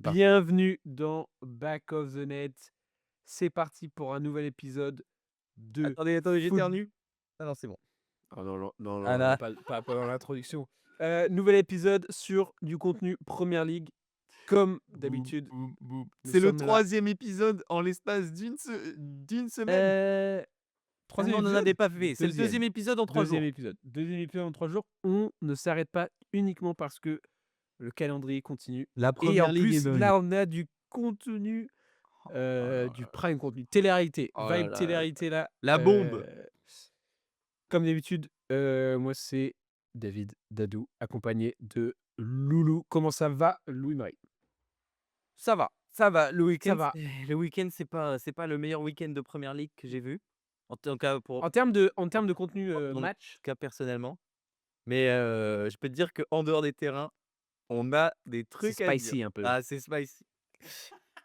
pas. Bienvenue dans Back of the Net. C'est parti pour un nouvel épisode de Attendez, foot. j'éternue. Ah non, c'est bon. Oh non, non, non, Ah non, non, là, pas dans l'introduction. Nouvel épisode sur du contenu Première Ligue. Comme boum, d'habitude, boum, boum. nous C'est le sommes là. troisième épisode en l'espace d'une semaine. Euh, Ah non, Troisième on n'en avait épisode? pas fait. C'est le Deuxième. deuxième épisode en 3 Deuxième jours. épisode. Deuxième épisode en 3 jours. On ne s'arrête pas uniquement parce que le calendrier continue. La Et en première ligue est plus, dingue. là, on a du contenu. Oh là Du là. prime contenu, télé-réalité, Oh là vibe là là. télé-réalité là. La bombe. Comme d'habitude, moi c'est David Dadou, accompagné de Loulou. Comment ça va, Louis-Marie? Ça va, ça va. Ça va. Le week-end, c'est pas le meilleur week-end de première ligue que j'ai vu. En tout cas, En termes de contenu, en tout match, cas personnellement. Mais je peux te dire qu'en dehors des terrains, on a des c'est trucs à dire. spicy un peu. Ah, c'est spicy.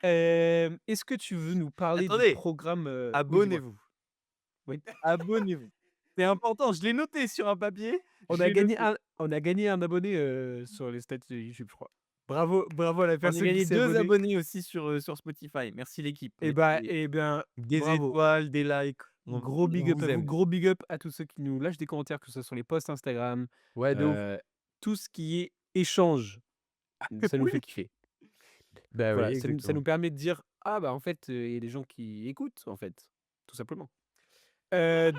Est-ce que tu veux nous parler du Attendez, programme, oui, dis-moi. abonnez-vous. Oui. Abonnez-vous. C'est important, je l'ai noté sur un papier, On je a l'ai gagné noté. un abonné, sur les stats de YouTube, je crois. Bravo à la On a personne qui gagné s'est 2 abonnée. abonnés aussi sur Spotify. Merci l'équipe. Et ben, Des bravo. étoiles, des likes, Gros on big up vous à vous, aime. gros big up à tous ceux qui nous lâchent des commentaires, que ce soit sur les posts Instagram, Ouais, de ouf. heu, tout ce qui est échange, ça nous Oui. fait kiffer. Bah oui, Voilà, ça exactement. nous permet de dire: «Ah bah, en fait, il y a des gens qui écoutent, en fait», tout simplement.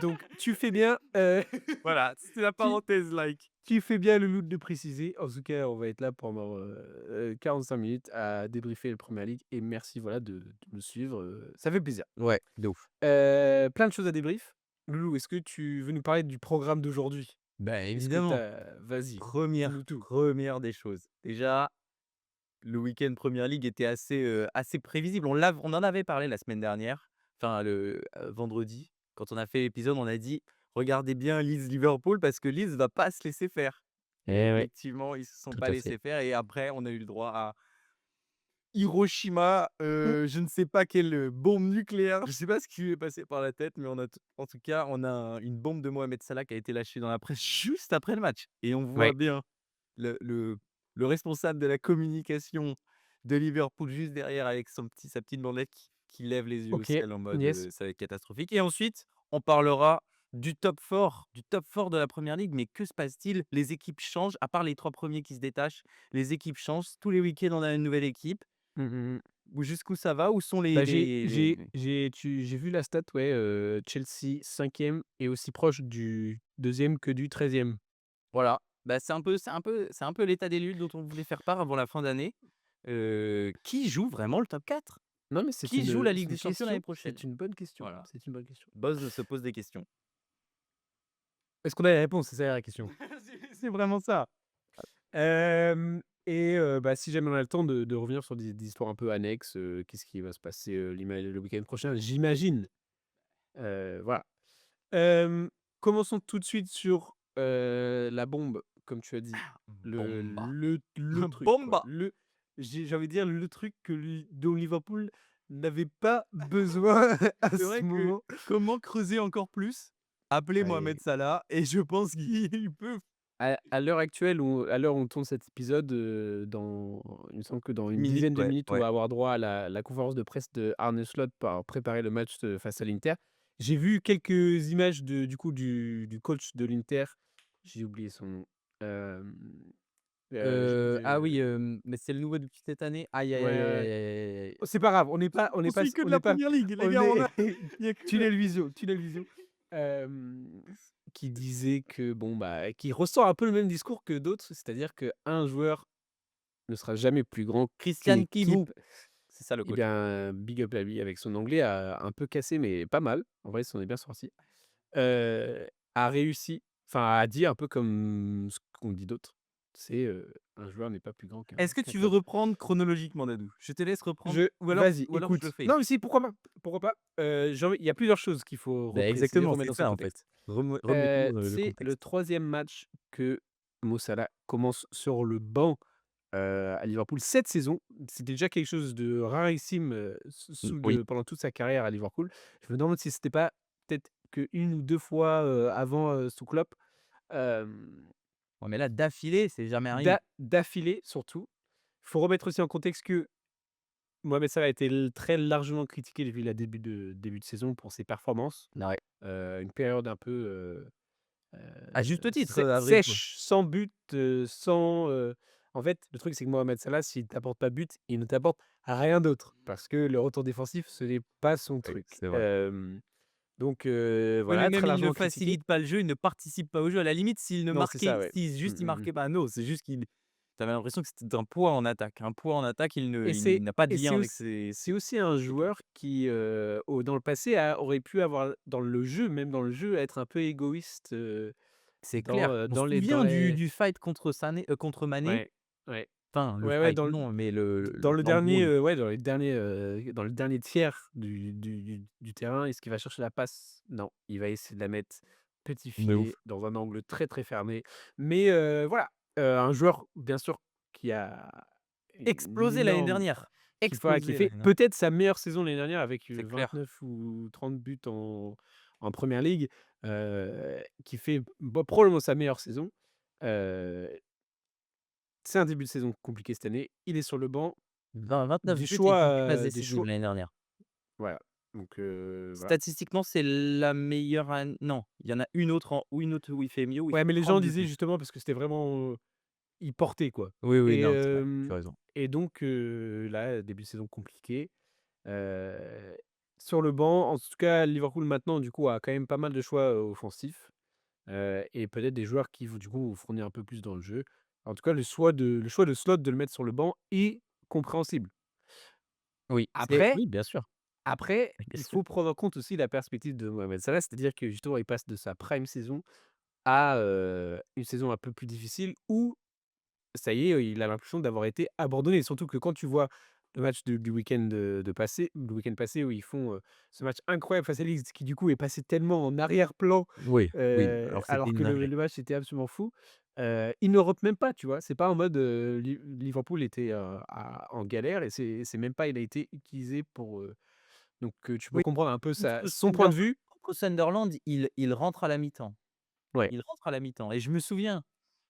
Donc tu fais bien, Voilà, c'est la tu parenthèse like. tu fais bien le loot de préciser. En tout cas, on va être là pendant, 45 minutes à débriefer la Premier League et merci, voilà, de nous suivre, ça fait plaisir. Ouais, de ouf. Plein de choses à débrief. Loulou, est-ce que tu veux nous parler du programme d'aujourd'hui? Bah Est-ce que évidemment. t'as Vas-y, dis-nous Première tout. première des choses. Déjà, le week-end Premier League était assez prévisible. On en avait parlé la semaine dernière, enfin vendredi. Quand on a fait l'épisode, on a dit: «Regardez bien Leeds-Liverpool parce que Leeds va pas se laisser faire» et Eh ouais, effectivement, ils se sont tout pas à fait. laissés faire et après on a eu le droit à Hiroshima, Mmh. je ne sais pas quelle, bombe nucléaire, je sais pas ce qui lui est passé par la tête, mais on a t en tout cas, on a une bombe de Mohamed Salah qui a été lâchée dans la presse juste après le match et on voit Ouais. bien le le le responsable de la communication de Liverpool juste derrière avec sa petite bandelette qui lève les yeux au OK. ciel en mode, Yes. ça va être catastrophique et ensuite, on parlera du top 4 de la Premier League, mais que se passe-t-il? Les équipes changent, à part les 3 premiers qui se détachent, les équipes changent. Tous les week-ends, on a une nouvelle équipe. Mmh mh, mmh. Ou jusqu'où ça va? Où sont les Bah, les les j'ai vu la stat, ouais, Chelsea 5e et aussi proche du 2e que du 13e. voilà, bah, c'est un peu l'état des lieux dont on voulait faire part avant la fin d'année. Qui joue vraiment le top 4? Non, mais c'est Qui une, joue la c'est Ligue des une Champions l'année question, prochaine? c'est une bonne question, Voilà, c'est une bonne question. Boz se pose des questions. Est-ce qu'on a les réponses? C'est ça la question. C'est vraiment ça. Bah, si jamais on a le temps de revenir sur des histoires un peu annexes, qu'est-ce qui va se passer, le week-end prochain? J'imagine, voilà. Hem, Commençons tout de suite sur, la bombe, comme tu as dit. Le Bomba. le le truc quoi, Bomba! j'ai envie de dire le truc dont Liverpool n'avait pas besoin à C'est ce vrai que moment. comment creuser encore plus? Appeler Ouais. Mohamed Salah et je pense qu'il peut À l'heure actuelle à l'heure où on tourne cet épisode, il me semble que dans une minute, dizaine de ouais, minutes, on ouais. va avoir droit à la conférence de presse de Arne Slot pour préparer le match, face à l'Inter. J'ai vu quelques images du coup du coach de l'Inter, j'ai oublié son nom. Hem, Ah je oui, mais c'est le nouveau depuis cette année. Aïe, aïe, aïe, aïe, Ouais, aïe, aïe, aïe, aïe. oh, c'est pas grave, On suit que on de n'est la pas Première Ligue, les on gars, est il y a que tunnel vision, hem, qui disait que bon, bah, qui ressent un peu le même discours que d'autres, c'est-à-dire qu'un joueur ne sera jamais plus grand qu'une Christian Kivou, équipe. c'est ça le Et coach. bien, big up à lui avec son anglais a un peu cassé, mais pas mal. En vrai, il s'en est bien sorti. A réussi, enfin, a dit un peu comme ce qu'on dit d'autres. C'est, un joueur n'est pas plus grand Est-ce que qu'un tu veux club. reprendre chronologiquement, Dadou? Je te laisse reprendre ou alors Vas-y, ou alors je le écoute. fais? Non, mais si, pourquoi pas? Pourquoi pas? Il y a plusieurs choses qu'il faut Bah, repréciser, exactement, remettre c'est dans son ça, en contexte. fait. Remettons, le C'est le contexte. troisième match que Mo Salah commence sur le banc, à Liverpool cette saison. C'est déjà quelque chose de rarissime, Oui. pendant toute sa carrière à Liverpool. Je me demande si c'était pas peut-être qu'1 ou 2 fois, avant, sous Klopp, hem, Ouais, mais là, d'affilée, c'est jamais arrivé. d'affilée surtout. Il faut remettre aussi en contexte que Mohamed Salah a été très largement critiqué depuis le début de saison pour ses performances. Ouais. Une période un peu À juste titre, après tout. sèche, sans but, sans. En fait, le truc, c'est que Mohamed Salah, s'il t'apporte pas but, il ne t'apporte rien d'autre. Parce que le retour défensif, ce n'est pas son Oui, truc. c'est vrai. Donc, Oui, mais voilà, très même il ne largement critiqué. facilite pas le jeu, il ne participe pas au jeu. À la limite, s'il ne Non, c'est ça, marquait ouais. si Mmh, juste il mmh mh. marquait pas, non, c'est juste qu'il tu avais l'impression que c'était un poids en attaque. Un poids en attaque, Et il c'est n'a pas de et lien c'est avec aussi ses c'est aussi un joueur qui, dans le passé, aurait pu avoir dans le jeu, même dans le jeu, être un peu égoïste, c'est clair. On se dans souvient les du fight contre Sané contre Mané. ouais, ouais. Enfin, le Ouais, ouais, fight non, mais dans le dernier, l'embrouille. ouais, dans le dernier tiers du terrain, est-ce qu'il va chercher la passe? Non, il va essayer de la mettre petit De filet, ouf. dans un angle très, très fermé. Mais, voilà, un joueur, bien sûr, qui a une Explosé l'année énorme dernière. qui Explosé fait l'année dernière. peut-être sa meilleure saison l'année dernière avec, C'est clair. 29 ou 30 buts en Premier League, qui fait, bah, probablement sa meilleure saison. Heu, c'est un début de saison compliqué cette année. Il est sur le banc. 29 Des buts et choix, 18 passes des décisives choix l'année dernière. voilà, donc voilà. Statistiquement, c'est la meilleure non, il y en a une autre où il fait mieux, où il Ouais, fait mais les gens 32 disaient buts. justement parce que c'était vraiment, il portait quoi Oui, oui, et non, c'est vrai, tu as raison. donc là, début de saison compliqué, heu, sur le banc. En tout cas, Liverpool maintenant du coup a quand même pas mal de choix, offensifs, et peut-être des joueurs qui vont du coup fournir un peu plus dans le jeu. En tout cas, le choix de Slot de le mettre sur le banc est compréhensible. Oui, c'est Après oui, bien sûr, Après, bien il sûr. faut prendre en compte aussi la perspective de Mohamed Salah, c'est-à-dire que justement, il passe de sa prime saison à, une saison un peu plus difficile où ça y est, il a l'impression d'avoir été abandonné. Surtout que quand tu vois le match du week-end, le week-end passé où ils font, ce match incroyable face à Leeds qui du coup est passé tellement en arrière-plan, Oui, oui, alors c'était alors une que dinguerie. le match était absolument fou. Ils ne reprennent même pas, tu vois? C'est pas en mode, Liverpool était, en galère et c'est même pas il a été utilisé pour, donc tu peux Oui, comprendre un peu contre son point de vue. Sunderland, il rentre à la mi-temps. Ouais. Il rentre à la mi-temps et je me souviens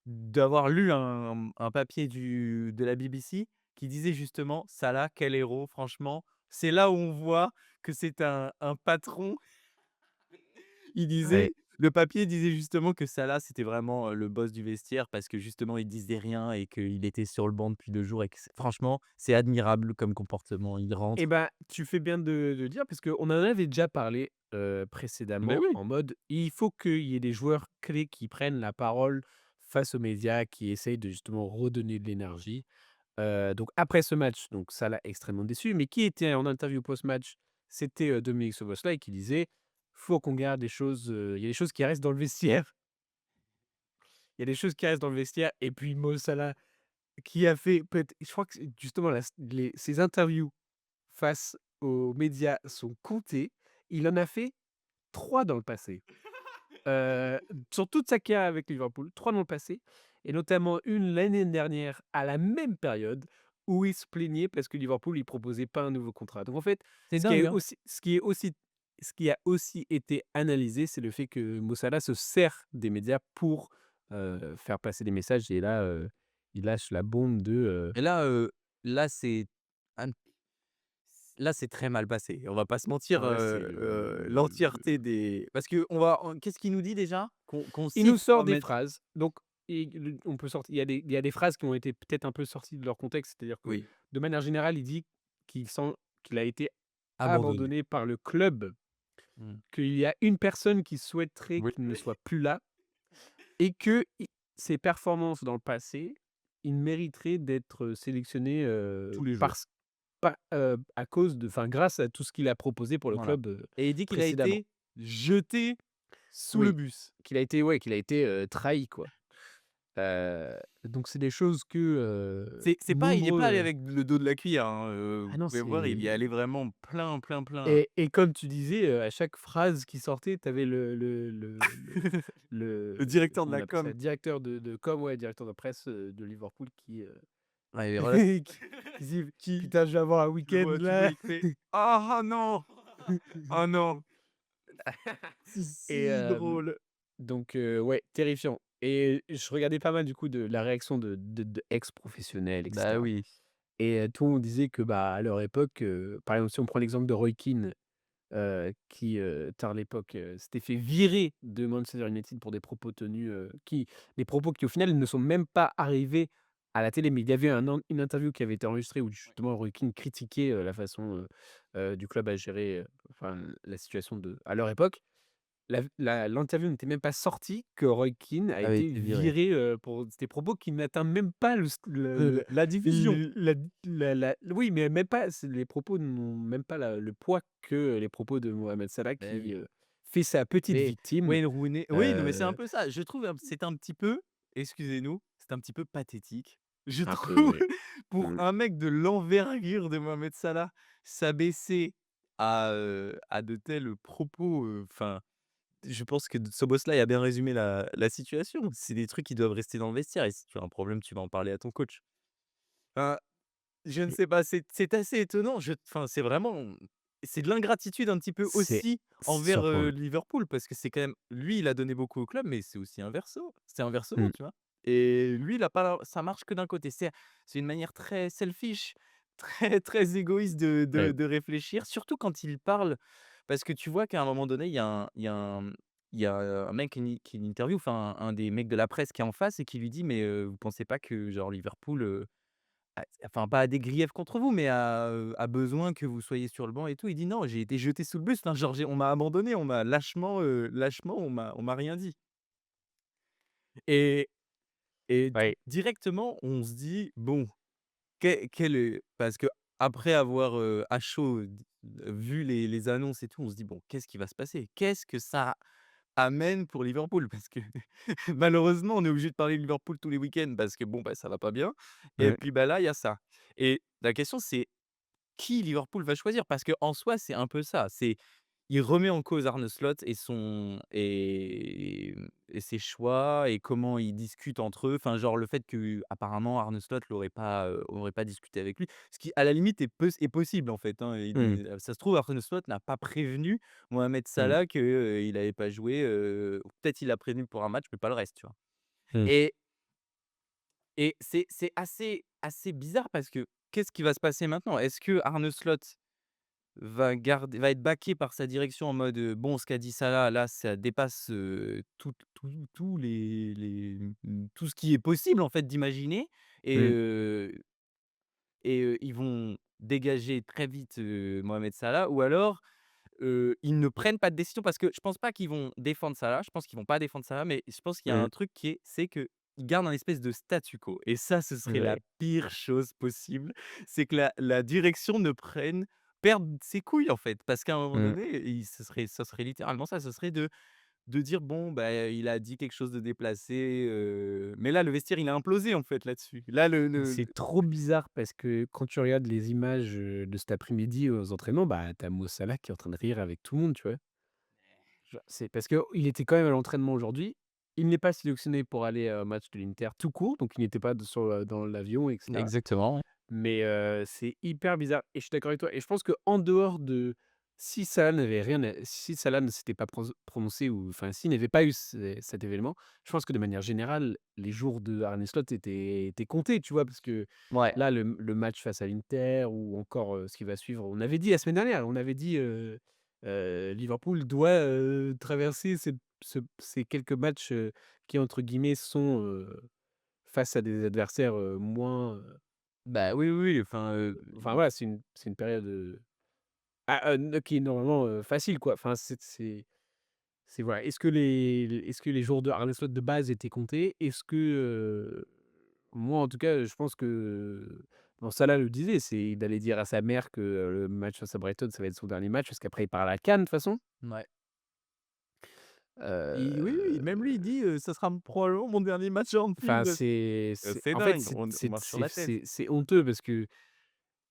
d'avoir lu un papier de la BBC qui disait justement: «Salah, quel héros, franchement, c'est là où on voit que c'est un patron». Il Ouais. disait le papier disait justement que Salah, c'était vraiment, le boss du vestiaire parce que justement il disait rien et qu'il était sur le banc depuis 2 jours et que c'est franchement, c'est admirable comme comportement. Il Et rentre ben, tu fais bien de dire parce qu'on en avait déjà parlé, mais précédemment oui, en mode, il faut qu'il y ait des joueurs clés qui prennent la parole face aux médias, qui essayent de justement redonner de l'énergie. Donc après ce match, donc ça l'a extrêmement déçu, mais qui était en interview post-match? C'était, Dominique Szoboszlai qui disait: «Faut qu'on garde des choses, il y a des choses qui restent dans le vestiaire, il y a des choses qui restent dans le vestiaire» et puis Mo Salah qui a fait peut-être je crois que c'est justement la les ses interviews face aux médias sont comptés. Il en a fait 3 dans le passé. Sur toute sa carrière avec Liverpool, 3 dans le passé et notamment une l'année dernière à la même période où il se plaignait parce que Liverpool lui proposait pas un nouveau contrat. Donc en fait, c'est dingue, hein. ce qui a aussi été analysé, c'est le fait que Mo Salah se sert des médias pour, faire passer des messages et là, il lâche la bombe de, Et là, là, c'est ah là, c'est très mal passé. On va pas se mentir, alors là, l'entièreté des parce qu'on va qu'est-ce qu'il nous dit déjà? Qu'on il nous cite sort des Mohamed phrases, donc on peut sortir il y a des phrases qui ont été peut-être un peu sorties de leur contexte, c'est-à-dire que, oui, de manière générale, il dit qu'il a été abandonné. abandonné par le club, Mmh. qu'il y a une personne qui souhaiterait Oui, qu'il ne oui. soit plus là et que i ses performances dans le passé, il mériterait d'être sélectionné, Tous les jours, parce pas, à cause de enfin, grâce à tout ce qu'il a proposé pour le voilà club, et il dit qu'il a précédemment. été jeté sous le Oui, bus. qu'il a été, trahi, quoi. Donc c'est des choses que, C'est pas il est pas allé nombreux, avec le dos de la cuillère, hein, ah vous non, pouvez voir, il y est c'est allé vraiment plein, plein, plein. et comme tu disais, à chaque phrase qui sortait, tu avais Le directeur de comment on la appelle ça? com. Directeur de com, ouais, directeur de presse, de Liverpool qui, Ouais, les relations qui qui dit: qui «Putain, je vais avoir un je week-end vois, tu vois, là». il fait: «Ah non! Ah non!» C'est Et si drôle. donc ouais, terrifiant et je regardais pas mal du coup de la réaction de ex-professionnels et Bah cetera oui. et tout le monde disait que, bah, à leur époque, par exemple, si on prend l'exemple de Roy Keane, qui, tard l'époque, s'était fait virer de Manchester United pour des propos tenus, des propos qui, au final, ne sont même pas arrivés à la télé. Mais il y avait une interview qui avait été enregistrée où justement Roy Keane critiquait, la façon, du club à gérer, enfin, la situation à leur époque. L'interview n'était même pas sortie que Roy Keane a avait été été viré. viré, pour des propos qui n'atteignent même pas La diffusion. oui, mais même pas, les propos n'ont même pas le poids que les propos de Mohamed Salah Beh, qui, oui. fait sa petite Mais victime, Wayne Rooney oui, non, mais c'est un heu, peu ça. Je trouve c'est un petit peu, excusez-nous, c'est un petit peu pathétique. Je un peu, trouve ouais. pour Mmh. un mec de l'envergure de Mohamed Salah, s'abaisser à de tels propos, enfin, je pense que ce boss-là a bien résumé la situation. C'est des trucs qui doivent rester dans le vestiaire et si tu as un problème, tu vas en parler à ton coach. Enfin, je ne Et sais pas, c'est assez étonnant. Enfin, c'est vraiment c'est de l'ingratitude un petit peu c'est aussi c'est envers, surprenant. Liverpool parce que c'est quand même lui, il a donné beaucoup au club, mais c'est aussi c'est inversement, Mmh. tu vois? Et lui, il a pas ça marche que d'un côté. C'est une manière très selfish, très, très égoïste Ouais. de réfléchir, surtout quand il parle parce que tu vois qu'à un moment donné, il y a un mec qui l'interviewe, enfin un des mecs de la presse qui est en face et qui lui dit: «Mais, vous pensez pas que genre Liverpool, enfin, pas a des griefs contre vous, mais a besoin que vous soyez sur le banc et tout. Il dit: «Non, j'ai été jeté sous le bus, enfin, genre, on m'a abandonné, on m'a lâchement, on m'a rien dit» et Ouais. directement, on se dit: «Bon, quel est» parce qu'après avoir, à chaud vu les annonces et tout, on se dit: «Bon, qu'est-ce qui va se passer? Qu'est-ce que ça amène pour Liverpool?» parce que malheureusement, on est obligé de parler de Liverpool tous les week-ends parce que bon, bah, ça va pas bien et Ouais. puis, bah, là, il y a ça et la question c'est qui Liverpool va choisir? Parce qu'en soi, c'est un peu ça. Il remet en cause Arne Slot et ses choix et comment ils discutent entre eux. Enfin, genre le fait qu'apparemment Arne Slot aurait pas discuté avec lui. Ce qui, à la limite, est possible en fait, hein. Mmh. Ça se trouve, Arne Slot n'a pas prévenu Mohamed Mmh. Salah qu'il allait pas jouer, ou peut-être il l'a prévenu pour un match, mais pas le reste, tu vois? Mmh. Et c'est assez bizarre parce que qu'est-ce qui va se passer maintenant? Est-ce que Arne Slot va être baqué par sa direction en mode, «Bon, ce qu'a dit Salah, là, ça dépasse, tous tout ce qui est possible, en fait, d'imaginer» et Mmh. heu ils vont dégager très vite, Mohamed Salah ou alors, ils ne prennent pas de décision parce que je pense pas qu'ils vont défendre Salah, je pense qu'ils vont pas défendre Salah, mais je pense qu'il y a Mmh. un truc c'est qu'ils gardent un espèce de statu quo et ça, ce serait la Ouais. pire chose possible. C'est que la direction ne prenne perde ses couilles, en fait, parce qu'à un moment Mmh. donné, ça serait littéralement ça, ce serait de dire: «Bon, bah, il a dit quelque chose de déplacé», mais là, le vestiaire, il a implosé, en fait, là-dessus. Là, C'est trop bizarre parce que quand tu regardes les images, de cet après-midi aux entraînements, bah, tu as Mo Salah qui est en train de rire avec tout le monde, tu vois? Genre, c'est parce qu'il était quand même à l'entraînement aujourd'hui. Il n'est pas sélectionné pour aller au match de l'Inter tout court, donc il n'était pas dans l'avion et cetera. exactement, ouais. Mais c'est hyper bizarre et je suis d'accord avec toi et je pense qu'en dehors de si Salah ne s'était pas prononcé ou enfin, s'il n'avait pas eu cet événement, je pense que de manière générale, les jours de Arne Slot étaient comptés, tu vois? Parce que Ouais. là, le match face à l'Inter ou encore, ce qui va suivre, on avait dit la semaine dernière, on avait dit, Liverpool doit, traverser ces quelques matchs, qui entre guillemets sont, face à des adversaires, moins, Bah, oui, oui, oui, enfin, enfin voilà, c'est une période, qui est normalement, facile quoi. Enfin c'est voilà. Est-ce que les jours de Arne Slot de base étaient comptés? Est-ce que, moi en tout cas, je pense que bon Salah le disait, c'est il allait dire à sa mère que, le match face à Brighton, ça va être son dernier match parce qu'après il part à la CAN de toute façon. ouais. Oui, oui, Heu, même lui, il dit, «Ça sera probablement mon dernier match à enfin Anfield». c'est C'est en fait dingue, on marche sur la tête. c'est honteux parce que,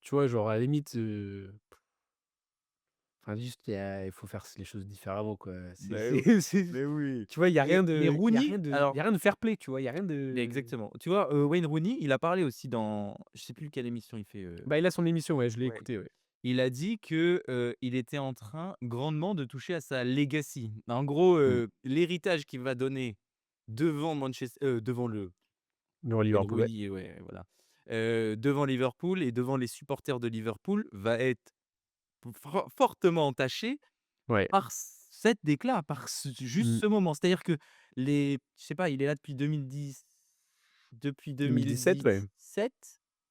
tu vois, genre à la limite, enfin juste il faut faire les choses différemment quoi. Beh, oui, mais oui. Tu vois, Mais Rooney il y a alors rien de fair play, tu vois? Il y a rien de exactement. Tu vois, Wayne Rooney, il a parlé aussi dans je sais plus quelle émission il fait, bah, il a son émission, ouais, je l'ai ouais. écouté, ouais. Il a dit que, il était en train grandement de toucher à sa legacy. En gros, Mmh. l'héritage qu'il va donner devant devant le Devant Wayne Liverpool, ouais. Rooney, ouais, voilà. devant Liverpool et devant les supporters de Liverpool va être fortement entaché Ouais. par cette déclat, par juste Mmh. ce moment. C'est-à-dire que je sais pas, il est là depuis 2010, depuis 2017, ouais. 2017?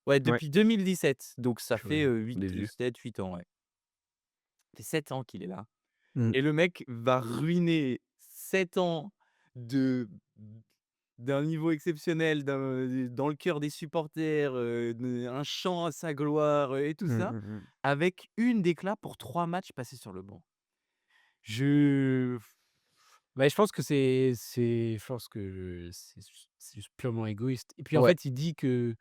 Ouais, Ouais. depuis 2017, donc ça fait, Purée, on 8, est vieux. 7, 8 ans, ouais. Ça fait 7 ans qu'il est là Mmh. et le mec va ruiner 7 ans de d'un niveau exceptionnel, dans le cœur des supporters, un chant à sa gloire, et tout Mmh, ça, mmh mh. avec une déclat pour 3 matchs passés sur le banc. Je Bah, je pense que c'est juste purement égoïste et puis, en Ouais. fait, il dit que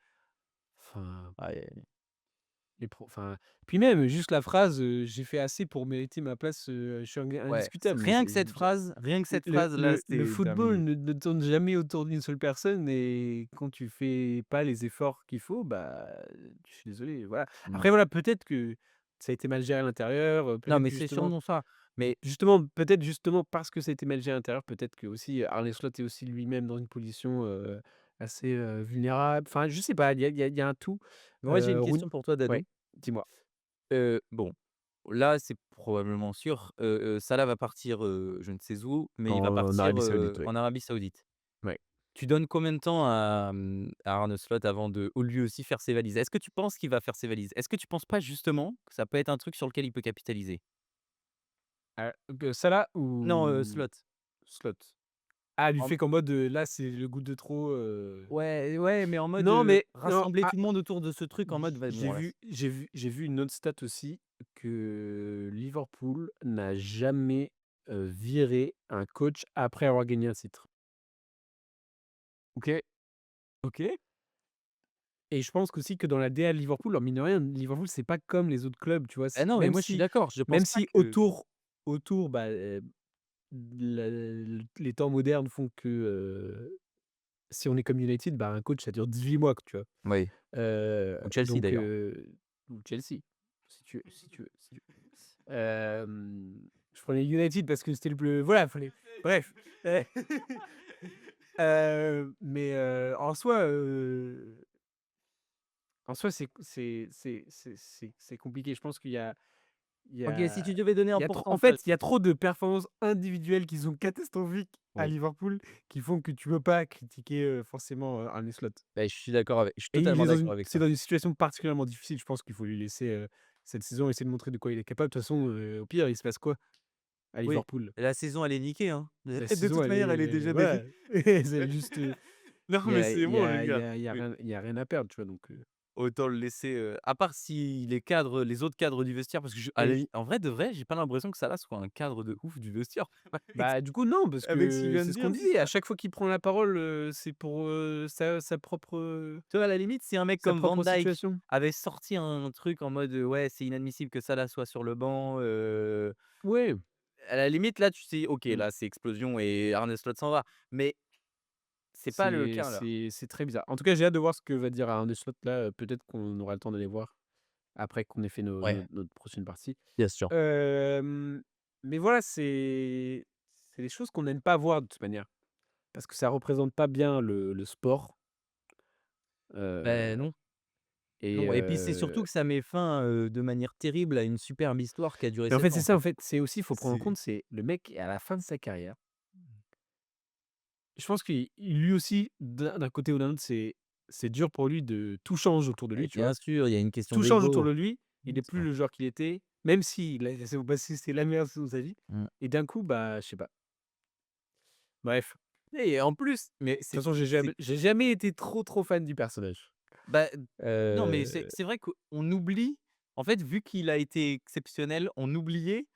enfin, Ouais. enfin, puis même juste la phrase, «J'ai fait assez pour mériter ma place, je suis Ouais, indiscutable», mais rien que c'est cette phrase, rien que cette phrase-là, le c'était football terminé. ne tourne jamais autour d'une seule personne et quand tu fais pas les efforts qu'il faut, bah, je suis désolé, voilà. Mmh. Après voilà, peut-être que ça a été mal géré à l'intérieur, Non, peut-être mais que c'est justement sûrement ça. Mais peut-être justement parce que ça a été mal géré à l'intérieur, peut-être qu'aussi Arne Slot est aussi lui-même dans une position, assez, vulnérable. Enfin, je sais pas, il y a un tout. moi, j'ai une Roun question pour toi, Ouais, Dado. dis-moi. Bon, là, c'est probablement sûr, Salah va partir, je ne sais où, mais il va En partir, Arabie Saoudite, oui. en Arabie Saoudite. Ouais. Tu donnes combien de temps à Arne Slot avant de lui aussi faire ses valises? Est-ce que tu penses qu'il va faire ses valises? Est-ce que tu penses pas justement que ça peut être un truc sur lequel il peut capitaliser? Salah Non, ou Slot. Slot? Ah, du En fait qu'en mode, là, c'est le goût de trop, Ouais, ouais, mais en mode, Non, mais non, rassembler tout le monde autour de ce truc en mode: «Va j'ai bon, là». vu j'ai vu une autre stat aussi, que Liverpool n'a jamais, viré un coach après avoir gagné un titre. OK? OK. Et je pense qu'aussi que dans la DA de Liverpool, alors mine de rien, Liverpool, c'est pas comme les autres clubs, tu vois? Ah non, mais moi, je suis d'accord. Je pense Même pas si que autour, bah, les temps modernes font que, si on est comme United, bah, un coach, ça dure 18 mois, tu vois? oui, ou Chelsea Donc d'ailleurs. ou Chelsea, si tu veux. Je prenais United parce que c'était le plus voilà, fallait bref, mais en soi, c'est compliqué. Je pense il y OK, si a tu devais donner il un y a trop en pourcentage. fait, il y a trop de performances individuelles qui sont catastrophiques à Oui, Liverpool, qui font que tu peux pas critiquer, forcément, Arne Slot. bah, je suis Et il est totalement d'accord avec c'est ça. dans une situation particulièrement difficile. Je pense qu'il faut lui laisser, cette saison, essayer de montrer de quoi il est capable. De toute façon, au pire, il se passe quoi à Oui, Liverpool? la saison, elle est niquée, hein. La De saison, toute elle manière, elle est est déjà baisée. voilà, c'est juste, Non, mais c'est bon, le gars. Oui. il y a rien à perdre, tu vois? Donc Autant le laisser, à part si les autres cadres du vestiaire, parce que et en vrai de vrai, j'ai pas l'impression que Salah soit un cadre de ouf du vestiaire. Avec bah, du coup, non, parce avec ce qu'il que vient de c'est ce qu'on dire, c'est disait. À ça. chaque fois qu'il prend la parole, c'est pour, sa propre, Tu vois, à la limite, si un mec sa comme Van propre Dijk situation. avait sorti un truc en mode, «Ouais, c'est inadmissible que Salah soit sur le banc», Ouais. à la limite, là, tu sais, OK, Mmh. là, c'est explosion et Arne Slot s'en va. Mais c'est pas le cas, là. C'est très bizarre. En tout cas, j'ai hâte de voir ce que va dire Arne Slot là, peut-être qu'on aura le temps d'aller voir après qu'on ait fait Ouais, notre prochaine partie. bien sûr. Hem, mais voilà, c'est des choses qu'on n'aime pas voir de toute manière, parce que ça représente pas bien le sport, Beh, heu non, et non et puis c'est surtout que ça met fin, de manière terrible à une superbe histoire qui a duré mais en 7 fait, ans, c'est en ça, en fait. fait, c'est aussi, il faut prendre en C'est compte, c'est le mec est à la fin de sa carrière. Je pense qu'il lui aussi, d'un côté ou d'un autre, c'est dur pour lui de tout change autour de et lui, tu vois? bien sûr, il y a une question Tout change autour d'ego. de lui, il Bien est plus sûr. le joueur qu'il était, même s'il a c'est bah, c'est la meilleure saison de sa vie Mmh. et d'un coup, bah, je sais pas. Bref, Et en plus, mais de toute façon, j'ai jamais été trop fan du personnage. bah, non, mais Heu, c'est vrai qu'on oublie, en fait, vu qu'il a été exceptionnel, on oubliait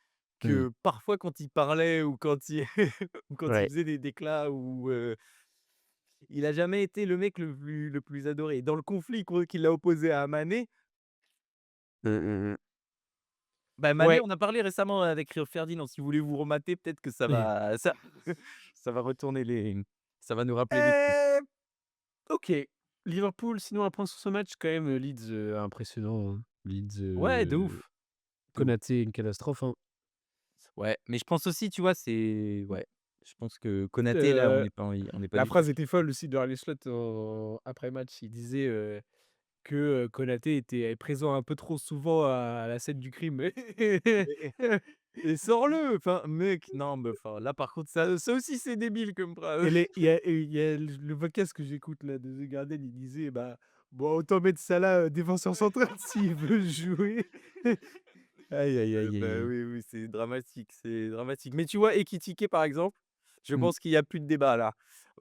mmh, que parfois quand il parlait ou quand il ou quand il ouais. faisait des déclats ou il a jamais été le mec le plus adoré. Dans le conflit qu'il a opposé à Mané, Mmh, mmh mh. bah, Mané, Ouais. on a parlé récemment avec Rio Ferdinand. Si vous voulez vous remater, peut-être que ça va retourner ça va nous rappeler des trucs. Heu, OK. Liverpool, sinon un point sur ce match quand même, Leeds, impressionnant, hein. Leeds, Ouais, de ouf, de ouf. Konaté, une catastrophe, hein. Ouais, mais je pense aussi, tu vois, ouais, je pense que Konaté là, Heu, on n'est pas la du tout phrase était folle aussi de Arne Slot en après match. Il disait, que, Konaté était présent un peu trop souvent à la scène du crime. Mais et sors-le! Enfin, mec, non, mais enfin, là, par contre, ça aussi, c'est débile comme phrase. Et il y a le podcast que j'écoute là de The Guardian, il disait: «Bah, bon autant mettre Salah, défenseur central s'il veut jouer». Aïe, aïe, aïe, aïe, Bah, aïe. oui, oui, c'est dramatique, c'est dramatique. Mais tu vois, Ekitike, par exemple, je Mmh, pense qu'il y a plus de débat là.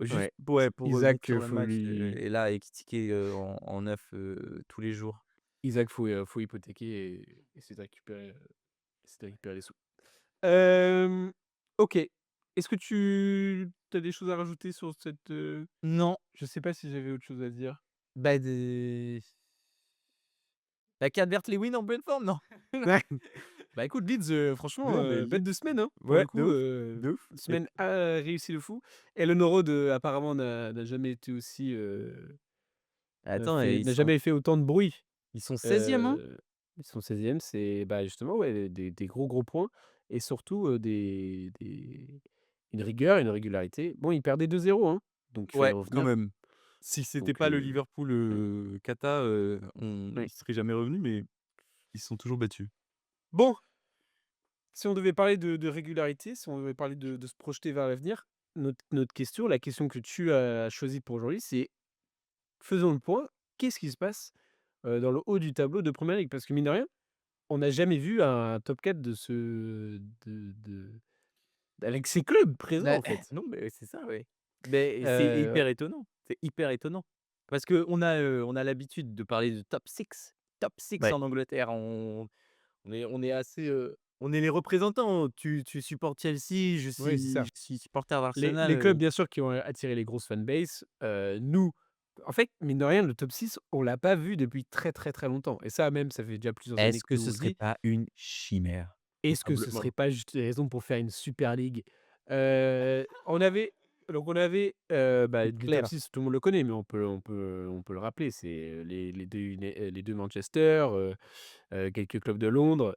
Juste, ouais. ouais, pour revenir Isaac, sur le faut match, lui et là, Ekitike, en neuf, tous les jours. Isaac, faut hypothéquer et essayer de récupérer les sous. Hem, OK. Est-ce que tu as des choses à rajouter sur cette, Non, je sais pas si j'avais autre chose à dire. bah, des la Calvert-Lewin en pleine forme, non? Ouais. Bah, écoute Leeds, franchement, Non, mais bête Leeds, de semaine, hein, pour ouais, le coup, de ouf et semaine, réussie de fou. Ellen Road, apparemment n'a jamais été aussi, attends, et n'a jamais fait autant de bruit. ils sont 16e, hein? Heu, Ils sont 16e, c'est, bah, justement, ouais, des gros points et surtout, des une rigueur, une régularité. Bon, ils perdaient 2-0, hein, donc il fallait Ouais, quand revenir, même. Si c'était donc pas le Liverpool, ouais, cata, on ouais. ils seraient jamais revenus, mais ils se sont toujours battus. Bon, si on devait parler de régularité, si on devait parler de se projeter vers l'avenir, notre question, la question que tu as choisie pour aujourd'hui, c'est: faisons le point, qu'est-ce qui se passe, dans le haut du tableau de Premier League? Parce que mine de rien, on n'a jamais vu un top 4 de avec ces clubs présents, Bah, en fait. non, mais c'est ça, ouais. Mais c'est Ouais. hyper étonnant, c'est hyper étonnant. Parce qu'on a l'habitude de parler de top six Ouais. en Angleterre. On est assez, on est les représentants. Tu supportes Chelsea, je Oui, c'est suis ça. je suis supporter d'Arsenal, Les clubs, bien sûr, qui ont attiré les grosses fanbases, nous, en fait, mine de rien, le top 6, on l'a pas vu depuis très, très, très longtemps et ça même, ça fait déjà plusieurs années est-ce que que nous on ce le serait dit. pas une chimère? Est-ce que ce serait Probablement. pas juste des raisons pour faire une super ligue? On avait bah, C'est le top clair. 6, tout le monde le connaît, mais on peut le rappeler, c'est, les 2 Manchester, quelques clubs de Londres,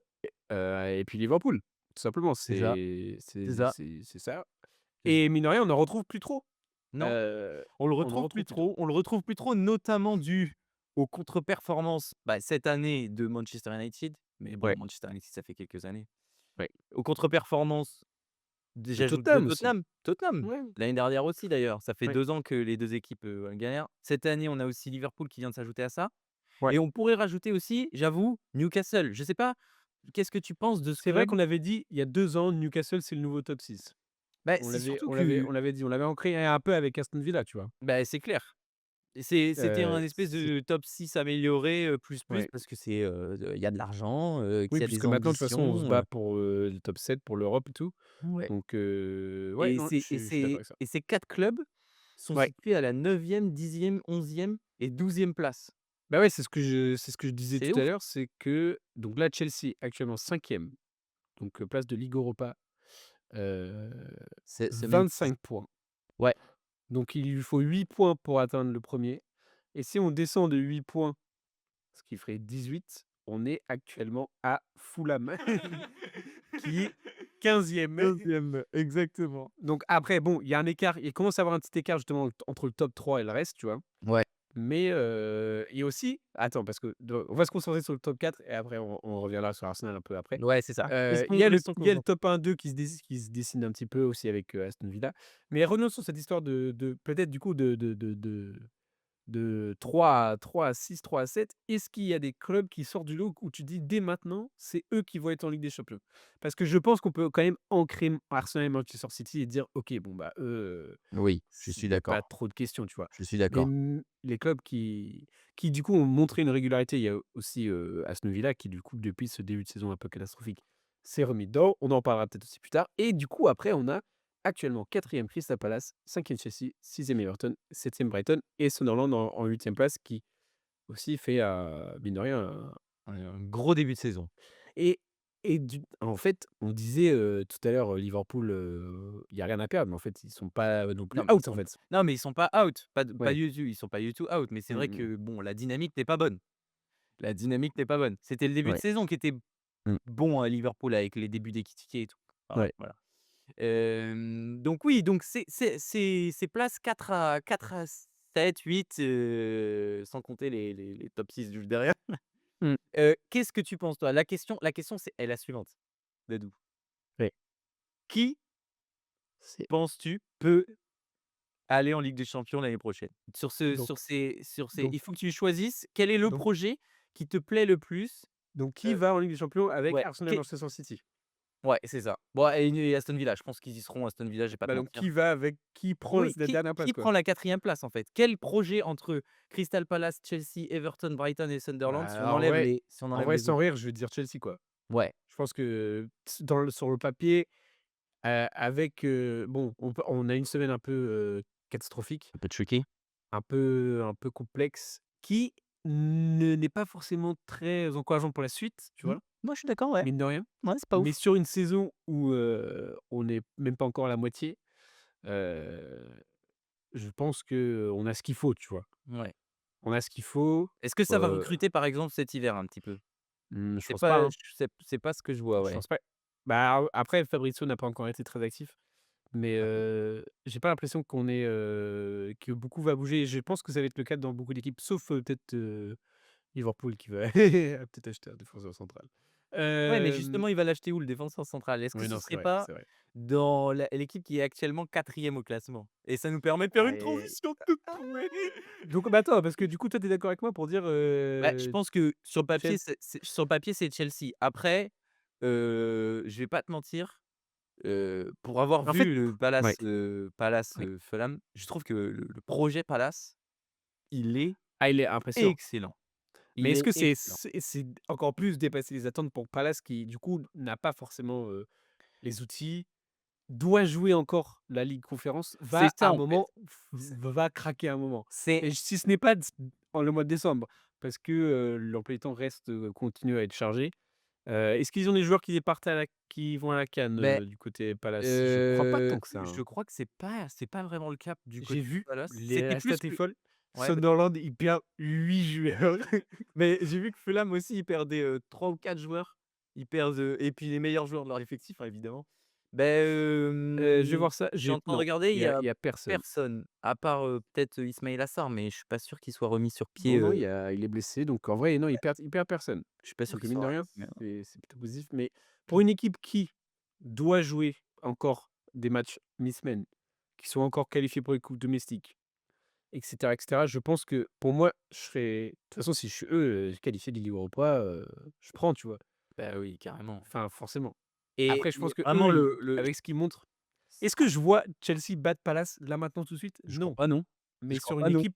et puis Liverpool, tout simplement. C'est ça, c'est ça. C'est ça J et mine de rien, on n'en retrouve plus trop. Non, Heu, on le on en retrouve retrouve plus plus trop. trop. On le retrouve plus trop, notamment dû aux contre-performances, bah, cette année de Manchester United. Mais bon, Ouais, Manchester United, ça fait quelques années. ouais. Aux contre-performances, De j'ajoute de Tottenham aussi. Tottenham, Ouais, l'année dernière aussi d'ailleurs. Ça fait ouais, 2 ans que les 2 équipes, galèrent. Cette année, on a aussi Liverpool qui vient de s'ajouter à ça, ouais. et on pourrait rajouter aussi, j'avoue, Newcastle. Je sais pas, qu'est-ce que tu penses de ce C'est vrai club? qu'on avait dit, il y a 2 ans, Newcastle, c'est le nouveau top 6. Bah, c'est surtout que, On l'avait dit, on l'avait ancré un peu avec Aston Villa, tu vois? bah, c'est clair. C'était un espèce C'est de top 6 amélioré, plus, Ouais. parce que il y a de l'argent, Oui, qu'il y a puisque des maintenant, de toute façon, on se ambitions, bat pour, le top 7 pour l'Europe et tout. ouais, Donc, ouais, et non, ces et je suis d'accord ces avec ça. et ces 4 clubs sont Ouais. situés à la 9e, 10e, 11e et 12e place. Bah, ouais, c'est ce que je disais C'est tout à ouf. l'heure, c'est que donc là, Chelsea, actuellement 5e, donc, place de Ligue Europa, heu, C'est même plus. 25 points. Ouais. Donc il lui faut 8 points pour atteindre le premier. Et si on descend de 8 points, ce qui ferait 18, on est actuellement à Fulham, qui est 15e. 15e, exactement. Donc après, bon, il y a un écart, il commence à avoir un petit écart justement entre le top 3 et le reste, tu vois? Ouais. Mais il y a aussi attends, parce que on va se concentrer sur le top 4 et après on reviendra sur Arsenal un peu après. Ouais, c'est ça. Restons Il y a le concentrés. top 1-2 qui se dessine un petit peu aussi avec, Aston Villa. Mais revenons sur cette histoire de peut-être du coup de 3 à 6, 3 à 7, est-ce qu'il y a des clubs qui sortent du lot où tu dis dès maintenant, c'est eux qui vont être en Ligue des Champions? Parce que je pense qu'on peut quand même ancrer Arsenal et Manchester City et dire: «OK, bon, bah, eux, Oui, je suis il y a pas d'accord. trop de questions», tu vois? Je suis Mais d'accord. les clubs qui du coup ont montré une régularité, il y a aussi, Aston Villa qui du coup depuis ce début de saison un peu catastrophique, s'est remis dedans. On en parlera peut-être aussi plus tard et du coup après on a actuellement 4e Crystal Palace, 5e Chelsea, 6e Everton, 7e Brighton et Sunderland en 8e place qui aussi fait, mine de rien, Un gros début de saison. et en fait, on disait, tout à l'heure, Liverpool, il y a rien à perdre, mais en fait, ils sont pas non plus Non, mais out, en fait. ils sont pas out, pas Ouais. du tout, ils sont pas du tout out, mais c'est Mmh vrai mh. que bon, la dynamique n'est pas bonne. La dynamique n'est pas bonne. C'était le début de Ouais. saison qui était Mmh. bon à Liverpool avec les débuts d'Ekitike et tout. Enfin, Ouais. voilà. Donc oui, donc ces places 4 à 7, 8, sans compter les top 6 juste derrière. Mmh. Qu'est-ce que tu penses toi? La question est la suivante, Dadou. Ouais. Qui C'est penses-tu peut aller en Ligue des Champions l'année prochaine? donc Sur ces donc il faut que tu choisisses quel est le donc projet qui te plaît le plus? donc qui Heu, va en Ligue des Champions avec ouais, Arsenal, qué Manchester City? ouais, c'est ça. Bon et Aston Villa, je pense qu'ils y seront Aston Villa, je vais pas te Bah, donc mentir. qui prend Oui, la dernière place, qui quoi? prend la quatrième place, en fait? Quel projet entre Crystal Palace, Chelsea, Everton, Brighton et Sunderland, si on Bah, enlève les sans autres? rire, je vais dire Chelsea, quoi. Ouais, Je pense que sur le papier, avec, bon, on a une semaine un peu, catastrophique, un peu tricky. un peu complexe, qui n'est pas forcément très encourageante pour la suite, tu Mmh. vois? Moi, je suis d'accord, ouais. Mine de rien. Ouais, c'est pas Mais ouf. sur une saison où, on n'est même pas encore à la moitié, heu, je pense qu'on a ce qu'il faut, tu vois? Ouais. On a ce qu'il faut, Est-ce que ça va heu, recruter, par exemple, cet hiver un petit peu? je pense pas, hein. C'est pas ce que je vois, Je ouais. pense pas. Bah, après Fabrizio n'a pas encore été très actif, mais Ouais. j'ai pas l'impression que beaucoup va bouger. Je pense que ça va être le cas dans beaucoup d'équipes, sauf, peut-être, Liverpool qui va peut-être acheter un défenseur central. Ouais, mais Hem, justement, il va l'acheter où le défenseur central? Est-ce que oui, ce non, c'est serait vrai, pas c'est vrai. dans l'équipe qui est actuellement quatrième au classement? Et ça nous permet de faire Ah une transition toute trouvée. donc bah, attends, parce que du coup, toi, tu es d'accord avec moi pour dire, Bah, je pense que sur le papier, Chelsea? sur le papier, c'est Chelsea. Après, je vais pas te mentir, pour avoir En fait vu le ouais, Palace, ouais. Fulham, je trouve que le projet Palace, il est Ah, il est impressionnant. excellent. Mais Il est-ce est que excellent. c'est encore plus dépasser les attentes pour Palace qui, du coup, n'a pas forcément, les outils, doit jouer encore la Ligue Conférence, C'est va à ça, un en fait. moment, C'est va craquer à un moment. c'est Et si ce n'est pas en le mois de décembre, parce que, l'emploi du temps reste, continue à être chargé. Est-ce qu'ils ont des joueurs qui vont à la CAN, beh, du côté Palace? Je crois pas tant que ça, je hein. crois que c'est pas vraiment le cap du J'ai côté vu, Palace. les C'était la stat plus est que folle. ouais, vas-y. Sunderland, il perd 8 joueurs. Mais j'ai vu que Fulham aussi, ils perdaient, 3 ou 4 joueurs. Ils perdent, et puis les meilleurs joueurs de leur effectif, hein, évidemment. Je vais voir ça, Je suis en train de non, regarder, il y a il y a personne. personne, à part, peut-être, Ismaïla Sarr, mais je suis pas sûr qu'il soit remis sur pied, Non, non, il est blessé, donc en vrai, non, il perd personne. je suis pas sûr Donc qu'il mine de soit rien, remis, mais c'est plutôt positif, mais pour une équipe qui doit jouer encore des matchs mi-semaine, qui sont encore qualifiés pour les coupes domestiques, et cetera, je pense que pour moi, je serais de toute façon, si je suis eux, qualifiés de Ligue Europa, je prends, tu vois? bah, oui, carrément. Enfin, forcément. Et Après, je pense que vraiment eux, le avec ce qu'ils montrent, est-ce que je vois Chelsea battre Palace là maintenant tout de suite? je crois Non, pas non, mais je crois pas non.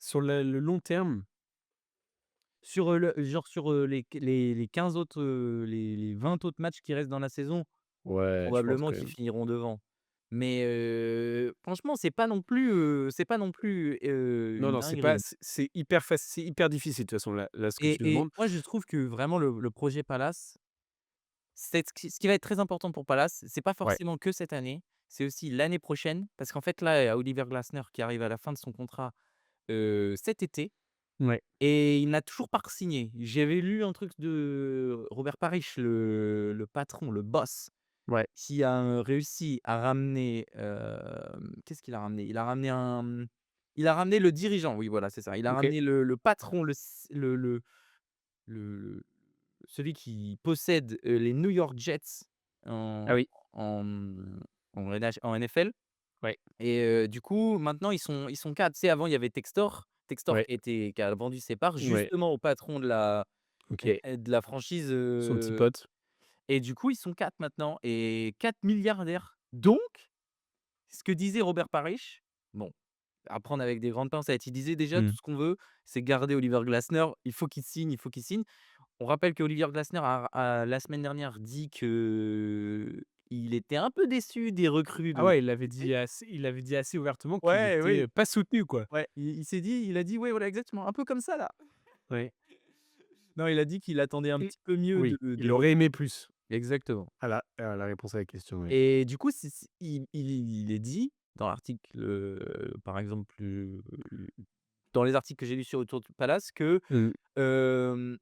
sur le long terme, Sur, sur, les 15 autres, les 20 autres matchs qui restent dans la saison, ouais, je pense probablement quand qu'ils même. finiront devant. Mais, franchement, c'est pas non plus, Non, une non, c'est pas dinguerie. c'est hyper difficile de toute façon là, ce que tu Et demandes. moi, je trouve que vraiment le projet Palace, c'est ce qui va être très important pour Palace, c'est pas Ouais, forcément que cette année, c'est aussi l'année prochaine. Parce qu'en fait, là, il y a Oliver Glasner qui arrive à la fin de son contrat, cet été. ouais, Et il n'a toujours pas re-signé. J'avais lu un truc de Robert Parish, le patron, le boss, ouais, qui a, réussi à ramener, qu'est-ce qu'il a ramené? Il a ramené le dirigeant, oui, voilà, c'est ça. Il a OK. ramené le patron, le celui qui possède, les New York Jets Ah en oui, en, mmh, en NFL. ouais, Et du coup, maintenant, ils sont 4. Tu sais, avant, il y avait Textor ouais, qui a vendu ses parts ouais, justement au patron OK. de la franchise, Son petit pote. et du coup, ils sont 4 maintenant et 4 milliardaires. Donc, ce que disait Robert Parish, bon, à prendre avec des grandes pincettes, il disait déjà: «Tout Mmh. ce qu'on veut, c'est garder Oliver Glasner, il faut qu'il signe, il faut qu'il signe». On rappelle qu'Olivier Glasner a la semaine dernière dit qu'il était un peu déçu des recrues Ah de ouais, cet été. il avait dit assez ouvertement qu'il Ouais, était, oui. pas soutenu, quoi. Ouais, il a dit ouais, voilà, exactement, un peu comme ça là. Ouais Non, il a dit qu'il attendait un et petit peu mieux oui, des il aurait recrues. aimé plus. Exactement. À la réponse à la question, oui. Et du coup, il est dit dans l'article, par exemple, dans les articles que j'ai lus sur Autour du Palace que, Mmh. hem,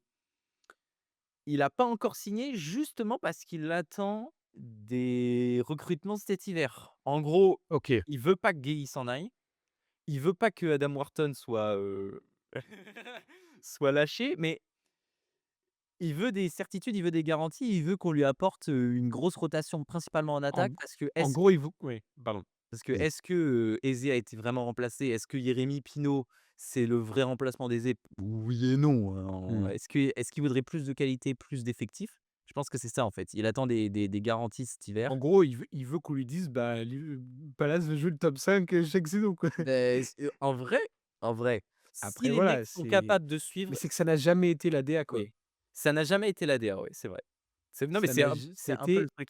il a pas encore signé justement parce qu'il attend des recrutements cet hiver. En gros, OK, il veut pas que Guéhi s'en aille. il veut pas que Adam Wharton soit, soit lâché, mais il veut des certitudes, il veut des garanties, il veut qu'on lui apporte, une grosse rotation principalement en En attaque g parce que en est-ce gros, il vous oui, pardon, vas-y. est-ce que, Eze a été vraiment remplacé? Est-ce que Jérémy Pinault, c'est le vrai remplacement d'Eze? Oui et non, hein. Mmh. Est-ce qu'il voudrait plus de qualité, plus d'effectifs? Je pense que c'est ça, en fait. Il attend des garanties cet En hiver. gros, il veut qu'on lui dise: «Bah, Palace veut jouer le top 5 chaque saison, quoi». En vrai, si Après les mecs voilà, sont c'est capables de mais suivre, c'est que ça n'a jamais été la DA, quoi. oui. Ça n'a jamais été l'ADA, ouais, c'est vrai. Non, mais Ça n'a j c'est un peu le c'était truc.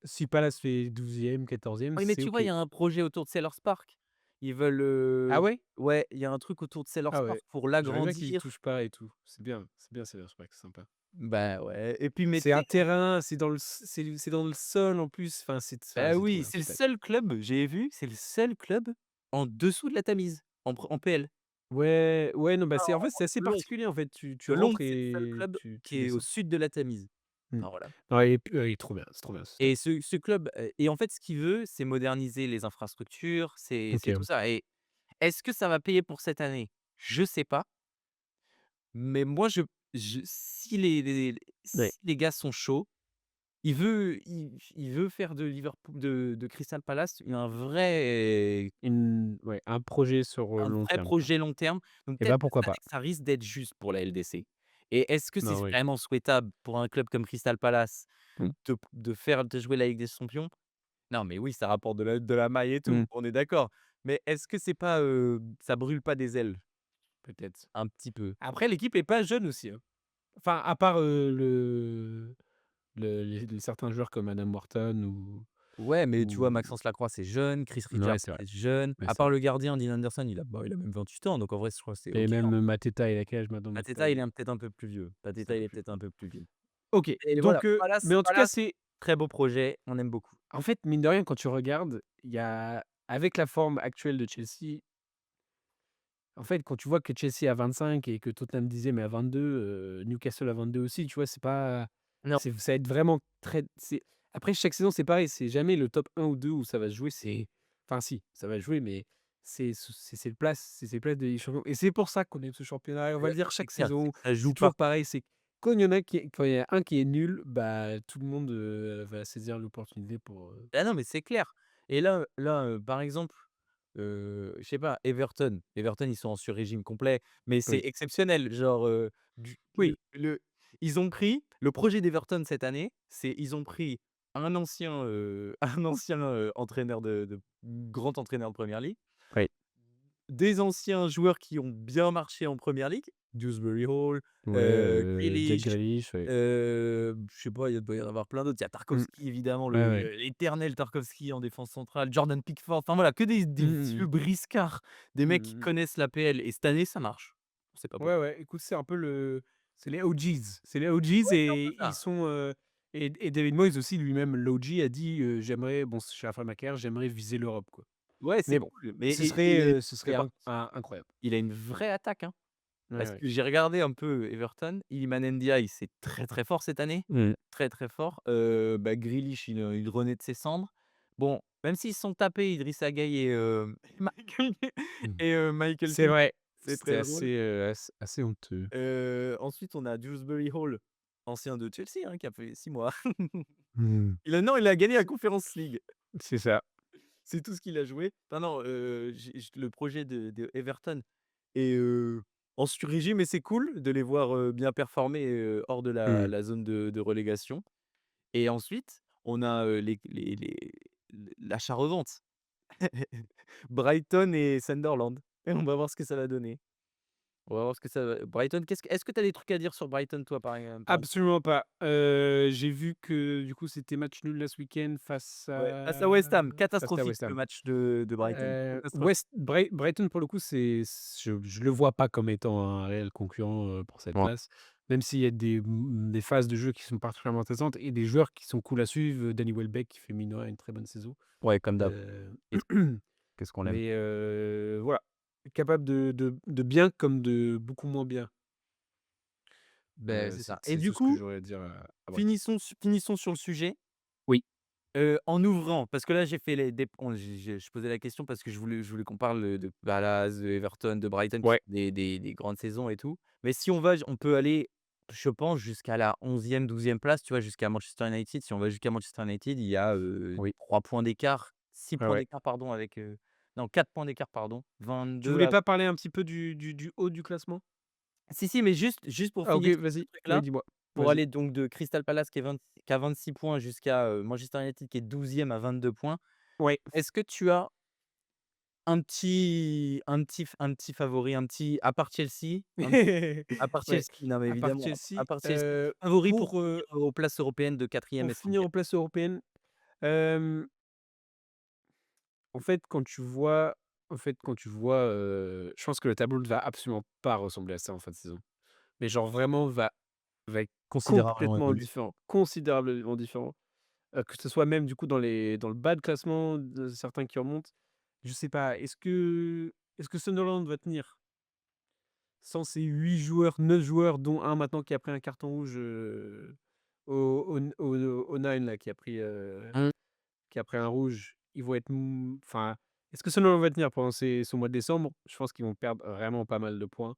si Palace fait 12e, 14e, Oui, mais c'est tu vois, il OK. y a un projet autour de Sellers Park. Ils veulent, Ah ouais? ouais, il y a un truc autour de Sellers Ah Park ouais. pour J'aimerais bien qu'ils y l'agrandir. touchent pas et tout. C'est bien Sellers Park, c'est sympa. Bah, ouais et puis C'est un mettez terrain, c'est dans le sol en plus, enfin, bah, c'est trop oui, bien, c'est le super. seul club, j'ai vu, c'est le seul club en dessous de la Tamise, en PL. Ouais, ouais, non, bah, Enfin, c'est en fait, c'est assez de Londres. particulier, en fait. Tu De Londres, rentres c'est le seul et club tu qui est au descends. sud de la Tamise. Mmh. Enfin, voilà. Non, et puis, il est trop bien ce stade. Et ce club, et en fait, ce qu'il veut, c'est moderniser les infrastructures, c'est tout OK. ça et est-ce que ça va payer pour cette année? Je sais pas, mais moi, je Ouais. si les gars sont chauds, il veut faire de Liverpool de Crystal Palace Ouais, un projet sur, un long vrai terme, quoi. projet long terme. Donc Et peut-être bah, que pourquoi cette pas. année, ça risque d'être juste pour la LDC. Et est-ce que c'est Non, oui. vraiment souhaitable pour un club comme Crystal Palace Mmh. de jouer la Ligue des Champions? Non, mais oui, ça rapporte de la maille et tout, Mmh. on est d'accord. Mais est-ce que c'est pas, ça brûle pas des ailes? Peut-être, un petit peu. Après, l'équipe est pas jeune aussi, hein. Enfin, à part, les certains joueurs comme Adam Wharton Ouais, mais tu vois, ou Maxence Lacroix, c'est jeune, Chris Richards, ouais, c'est vrai. c'est jeune. Ouais, À c'est part vrai. le gardien, Dean Anderson, il a même 28 ans, donc en vrai, je crois que c'est Et OK, hein. même, Mateta, il a quel âge maintenant Mateta? Mateta, il est peut-être un peu plus vieux. C'est un Mateta, il peu est plus peut-être un peu plus vieux. OK, Et voilà, donc mais Palace en tout cas, Palace, c'est très beau projet, on aime beaucoup. en fait, mine de rien, quand tu regardes, il y a avec la forme actuelle de Chelsea, en fait, quand tu vois que Chelsea a 25 et que Tottenham 10e est à 22, Newcastle à 22 aussi, tu vois? C'est pas Non, ça va être vraiment très c'est après chaque saison, c'est pareil, c'est jamais le top 1 ou 2 où ça va se jouer, c'est enfin si, ça va se jouer, mais c'est ces places de Ligue des champions et c'est pour ça qu'on aime ce championnat et on va le dire c'est chaque clair, c'est saison, que ça c'est joue pas. toujours pareil, c'est quand il y en a quand il y a un qui est nul, bah, tout le monde, va saisir l'opportunité pour, Ah non, mais c'est clair. Et là, par exemple, je sais pas, Everton, ils sont en sur-régime complet, mais c'est oui. exceptionnel. Genre, du Oui. le ils ont pris le projet d'Everton cette année, c'est ils ont pris un ancien, entraîneur de grand entraîneur de Première Ligue, Oui. des anciens joueurs qui ont bien marché en Première Ligue, Dewsbury Hall, Ouais, Jack Grealish, Grealish, ouais. je sais pas, il doit y en avoir plein d'autres. Il y a Mmh. Tarkowski évidemment, Ouais, ouais. l'éternel Tarkowski en défense centrale, Jordan Pickford, enfin voilà, que des Mmh mh, vieux mmh. briscards, des mecs Mmh qui mh, mmh. connaissent l'APL et cette année ça marche. On sait pas Ouais, pourquoi. ouais, écoute, c'est un peu c'est les OGs. C'est les OGs Ouais, c'est un peu et ils ça. sont, et David Moyes aussi lui-même, l'OG a dit, «J'aimerais bon, je suis à la fin de ma carrière, j'aimerais viser l'Europe, quoi». Ouais, c'est Mais bon, cool, mais ce mais serait par contre, incroyable. il a une vraie attaque, hein. Ouais, Parce ouais. que j'ai regardé un peu Everton, Iliman Ndiaye, c'est très, très fort cette année, Mmh. très, très fort. Bah, Grealish, il renaît de ses cendres. Bon, même s'ils se sont tapés Idrissa Gueye et Mmh. Michael C'est Keane, vrai, c'est c'était très drôle. assez honteux. Ensuite, on a Dewsbury Hall, ancien de Chelsea, hein, qui a fait 6 mois. Mmh. Il a gagné la Conference League. C'est ça. C'est tout ce qu'il a joué. Enfin non, j'ai le projet de Everton est, en sur-régime et c'est cool de les voir, bien performer, hors de Mmh. la zone de relégation. Et ensuite, on a, l'achat-revente. Brighton et Sunderland et on va voir ce que ça va donner. On va voir ce que ça va Brighton, est-ce que tu as des trucs à dire sur Brighton toi par exemple? Absolument pas. J'ai vu que du coup, c'était match nul là ce week-end Ouais, face à West Ham, face à catastrophique West le Ham. match de Brighton. Catastrophique. Brighton pour le coup, je le vois pas comme étant un réel concurrent, pour cette Ouais. place. Même s'il y a des phases de jeu qui sont particulièrement intéressantes et des joueurs qui sont cool à suivre, Danny Welbeck qui fait mine de rien une très bonne saison. Ouais, comme d'hab. Heu, Et qu'est-ce qu'on l'aime. mais voilà, capable de bien comme de beaucoup moins bien. Beh, c'est ça. Et C'est du tout ce que coup, j'aurais à dire à Brighton. finissons sur le sujet. Oui. En ouvrant, parce que là, j'ai fait les des on j'ai je posais la question parce que je voulais qu'on parle, de Palace, de Everton, de Brighton qui Ouais. font des grandes saisons et tout. Mais si on peut aller, je pense, jusqu'à la 11e, 12e place, tu vois? Jusqu'à Manchester United. Si on va jusqu'à Manchester United, il y a, Oui. 3 points d'écart, 6 Ouais, points ouais. d'écart pardon avec, non 4 points d'écart pardon, Tu 22 voulais à pas parler un petit peu du haut du classement? si, si, mais juste pour Ah OK, finir sur ce vas-y. Oui, truc-là, dis-moi. pour Vas-y. aller donc de Crystal Palace qui a 26 points jusqu'à, Manchester United qui est 12e à 22 points. Ouais. Est-ce que tu as un petit favori, à part Chelsea, à part Ouais. Chelsea, non mais À part évidemment, Chelsea, à part Chelsea, favori pour, aux places européennes de 4e pour et finir 5e? aux places européennes, hem, en fait, quand tu vois, je pense que le tableau ne va absolument pas ressembler à ça en fin de saison. Mais genre vraiment va être Considérablement complètement évolué. différent, considérablement différent. Que ce soit même du coup dans le bas de classement de certains qui remontent. Je sais pas, est-ce que Sunderland va tenir? Sans ces 8 joueurs, 9 joueurs, dont un maintenant qui a pris un carton rouge, au Nine là, Mmh. qui a pris un rouge, ils vont être enfin, est-ce que Sunderland va tenir pendant ce mois de décembre? Je pense qu'ils vont perdre vraiment pas mal de points.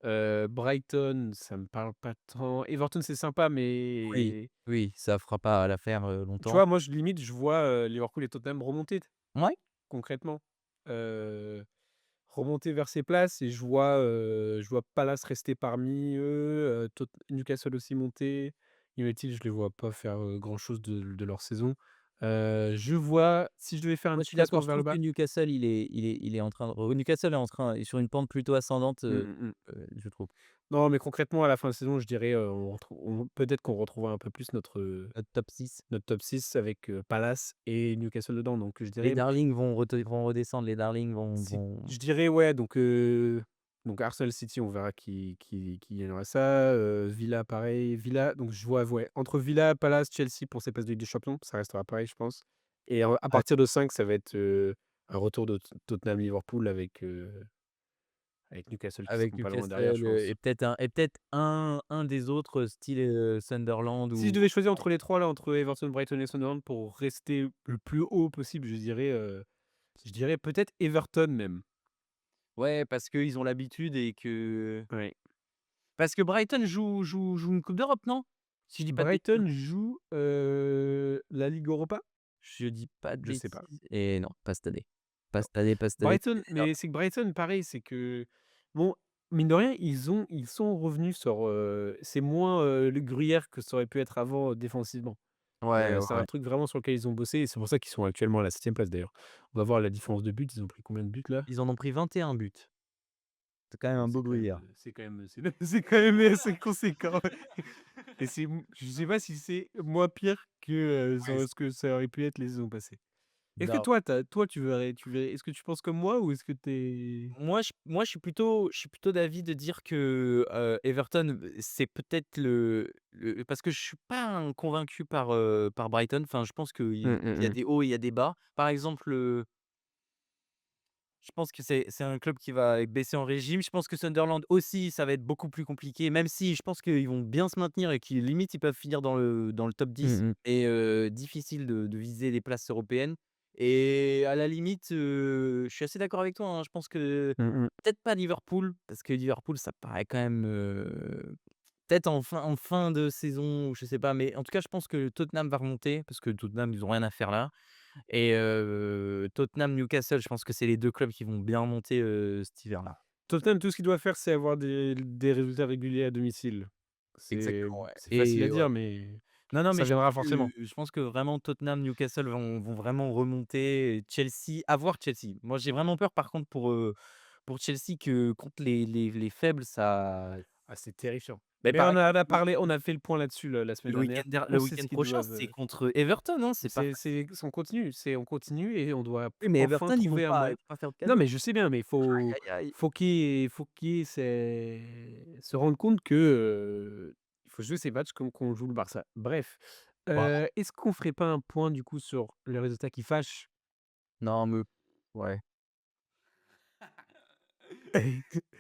Brighton, ça me parle pas tant. Everton, c'est sympa, Oui, mais oui, ça fera pas l'affaire, tu longtemps. vois, moi, je vois, Liverpool et Tottenham remonter Ouais, concrètement. Heu, Remonter vers ces places et je vois Palace rester parmi eux, Newcastle aussi monter. United, je les vois pas faire, grand-chose de leur saison. Je vois si je devais faire un moi je petit suis classement d'accord, je vers le trouve que bas. Newcastle il est en train Newcastle est sur une pente plutôt ascendante, Mmh, mmh mh. je trouve. Non, mais concrètement, à la fin de saison, je dirais, peut-être qu'on retrouvera un peu plus Notre top 6. notre top 6 avec, Palace et Newcastle dedans. Donc je Les dirais Darlings vont redescendre, les Darlings Si vont je dirais ouais, donc Arsenal City, on verra qui gagnera ça, Villa pareil, Villa donc je vois ouais, entre Villa, Palace, Chelsea pour ces places de Ligue des Champions, ça restera pareil je pense et à ouais, partir de 5 ça va être, un retour de Tottenham-Liverpool avec Newcastle qui avec seront pas loin derrière Newcastle, je pense. et peut-être un des autres, style, Sunderland Si je ou devais choisir entre les 3 là, entre Everton, Brighton et Sunderland pour rester le plus haut possible, je dirais peut-être Everton même. ouais, parce qu'ils ont l'habitude Ouais. parce que Brighton joue une coupe d'Europe, non? Si je dis pas de bêtises? Brighton joue, la Ligue Europa? Je dis pas de Je sais pas. bêtises et non, pas cette année. Pas Non. cette année, pas cette année. Brighton, mais c'est que Brighton, pareil, c'est que, bon, mine de rien, ils sont revenus sur, c'est moins, le gruyère que ça aurait pu être avant, défensivement. Ouais, ouais, C'est un ouais. truc vraiment sur lequel ils ont bossé et c'est pour ça qu'ils sont actuellement à la 7e place d'ailleurs. On va voir la différence de buts, ils ont pris combien de buts là? Ils en ont pris 21 buts. C'est quand même un beau gruyère. C'est quand même assez conséquent et je sais pas si c'est moins pire que, Ouais, ce que ça aurait pu être les saisons passées. Est-ce que non. toi tu verrais est-ce que tu penses comme moi ou est-ce que tu es Moi, je suis plutôt d'avis de dire que, Everton, c'est peut-être parce que je suis pas convaincu par Brighton. Enfin, je pense qu'il Mmh, mmh y a mh. des hauts et il y a des bas. Par exemple, je pense que c'est un club qui va baisser en régime. Je pense que Sunderland aussi, ça va être beaucoup plus compliqué, même si je pense qu'ils vont bien se maintenir et qu'ils limite, ils peuvent finir dans le top Mmh 10 mh. et difficile de viser les places européennes et à la limite, je suis assez d'accord avec toi, hein. Je pense que Mmh mh. peut-être pas Liverpool, parce que Liverpool, ça paraît quand même, peut-être en fin de saison ou je sais pas, mais en tout cas, je pense que Tottenham va remonter parce que Tottenham, ils ont rien à faire là. Et Tottenham, Newcastle, je pense que c'est les 2 clubs qui vont bien monter, cet hiver-là. Tottenham, tout ce qu'il doit faire, c'est avoir des résultats réguliers à domicile. C'est Exactement, ouais. c'est facile à Et ouais. dire, mais Non, non, mais ça viendra forcément. je pense que vraiment Tottenham, Newcastle vont vraiment remonter et Chelsea à voir Chelsea. Moi, j'ai vraiment peur par contre pour Chelsea que contre les faibles, ça Ah, c'est terrifiant. mais Mais par exemple, on a fait le point là-dessus la semaine dernière. le On sait week-end ce qu'ils prochain, doivent, c'est contre Everton, hein, c'est pas facile. on continue et on doit Oui, mais enfin Everton, ils vont trouver un pas moyen. ils vont pas faire de Non, cadeau. mais je sais bien, mais il Aïe, faut aïe, aïe. se rendre compte que, il faut jouer ses matchs comme qu'on joue le Barça. Bref, Bah, est-ce qu'on ferait pas un point du coup sur les résultats qui fâchent? non, mais ouais.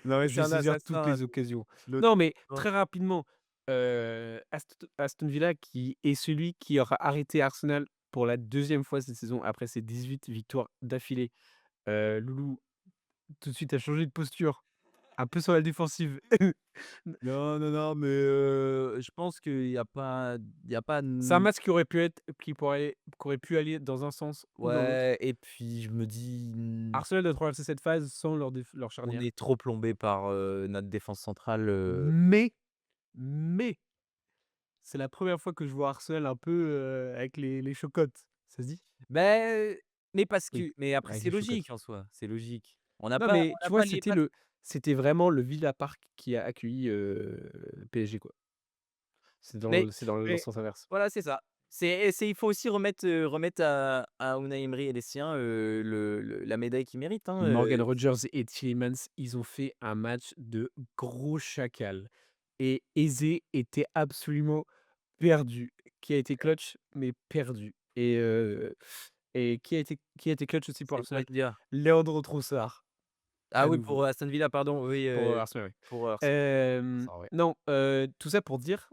Non, mais Je c'est vais un saisir toutes assassin, les occasions. l'autre. Non, mais très rapidement, Aston Villa qui est celui qui aura arrêté Arsenal pour la deuxième fois cette saison, après ses 18 victoires d'affilée, Loulou, tout de suite, a changé de posture, un peu sur la défensive. Non, non, non, mais je pense qu'il y a pas C'est un n match qui aurait pu aller dans un sens ou dans l'autre. ouais et puis je me dis, Arsenal doit traverser cette phase sans leur on charnière. est trop plombé par, notre défense centrale, Mais, mais, c'est la première fois que je vois Arsenal un peu, avec les chocottes. Ça se dit? beh, mais parce Oui, que mais après avec c'est les chocottes. logique en soi, c'est logique. On n'a Non, pas mais on n'a tu vois, pas les pas c'était vraiment le Villa Park qui a accueilli, PSG, quoi. mais C'est dans le mais sens inverse. voilà, c'est ça. C'est il faut aussi remettre à Unai Emery et les siens, la médaille qu'ils méritent, hein, Morgan Rogers et Tielemans, ils ont fait un match de gros chacal et Eze était absolument perdu. Qui a été clutch, mais perdu et qui a été clutch aussi pour c'est Arsenal? Buendia. Leandro Trossard, Ah à oui, nouveau, pour Aston Villa, pardon, oui, pour Arsenal, oui. pour Arsenal, ça, ouais. Non, tout ça pour dire,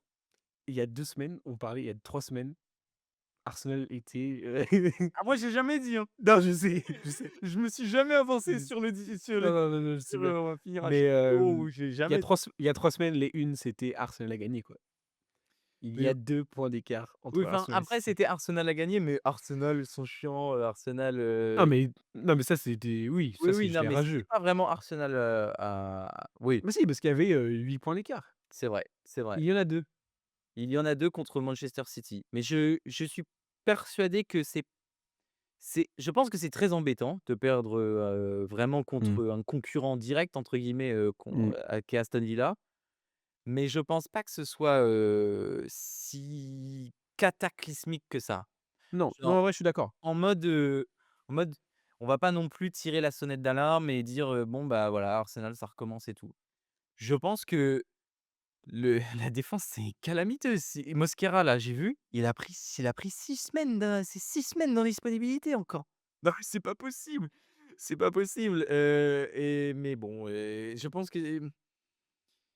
il y a 2 semaines, on parlait il y a 3 semaines, Arsenal était, Ah moi j'ai jamais dit, hein. non, je sais, je sais. Je me suis jamais avancé Mmh. sur Non, non, non, non, je sais bien. on va finir à Mais, Chicago, j'ai jamais il y a 3 semaines, les unes, c'était Arsenal a gagné, quoi. Il y mais a 2 points d'écart oui, entre enfin, Arsenal et après City. c'était Arsenal à gagner, mais Arsenal ils sont chiants, Arsenal, Non, mais ça, c'était oui, oui, ça, c'est oui, juste non, les mais c'était rageux. pas vraiment Arsenal, à oui, Mais si, parce qu'il y avait, 8 points d'écart. c'est vrai, c'est vrai. Il y en a 2. Il y en a 2 contre Manchester City, mais je suis persuadé que je pense que c'est très embêtant de perdre, vraiment Mmh. contre un «concurrent direct» entre guillemets, Mmh. qu'est Aston Villa. Mais je pense pas que ce soit, si cataclysmique que ça. Non, non, Genre en vrai, je suis d'accord. en mode, en mode, on va pas non plus tirer la sonnette d'alarme et dire, «Bon, bah, voilà, Arsenal, ça recommence et tout». Je pense que le la défense, c'est calamiteux. C'est Mosquera là, j'ai vu, il a pris 6 semaines c'est 6 semaines d'indisponibilité encore. Non, mais c'est pas possible, c'est pas possible, et mais bon, je pense que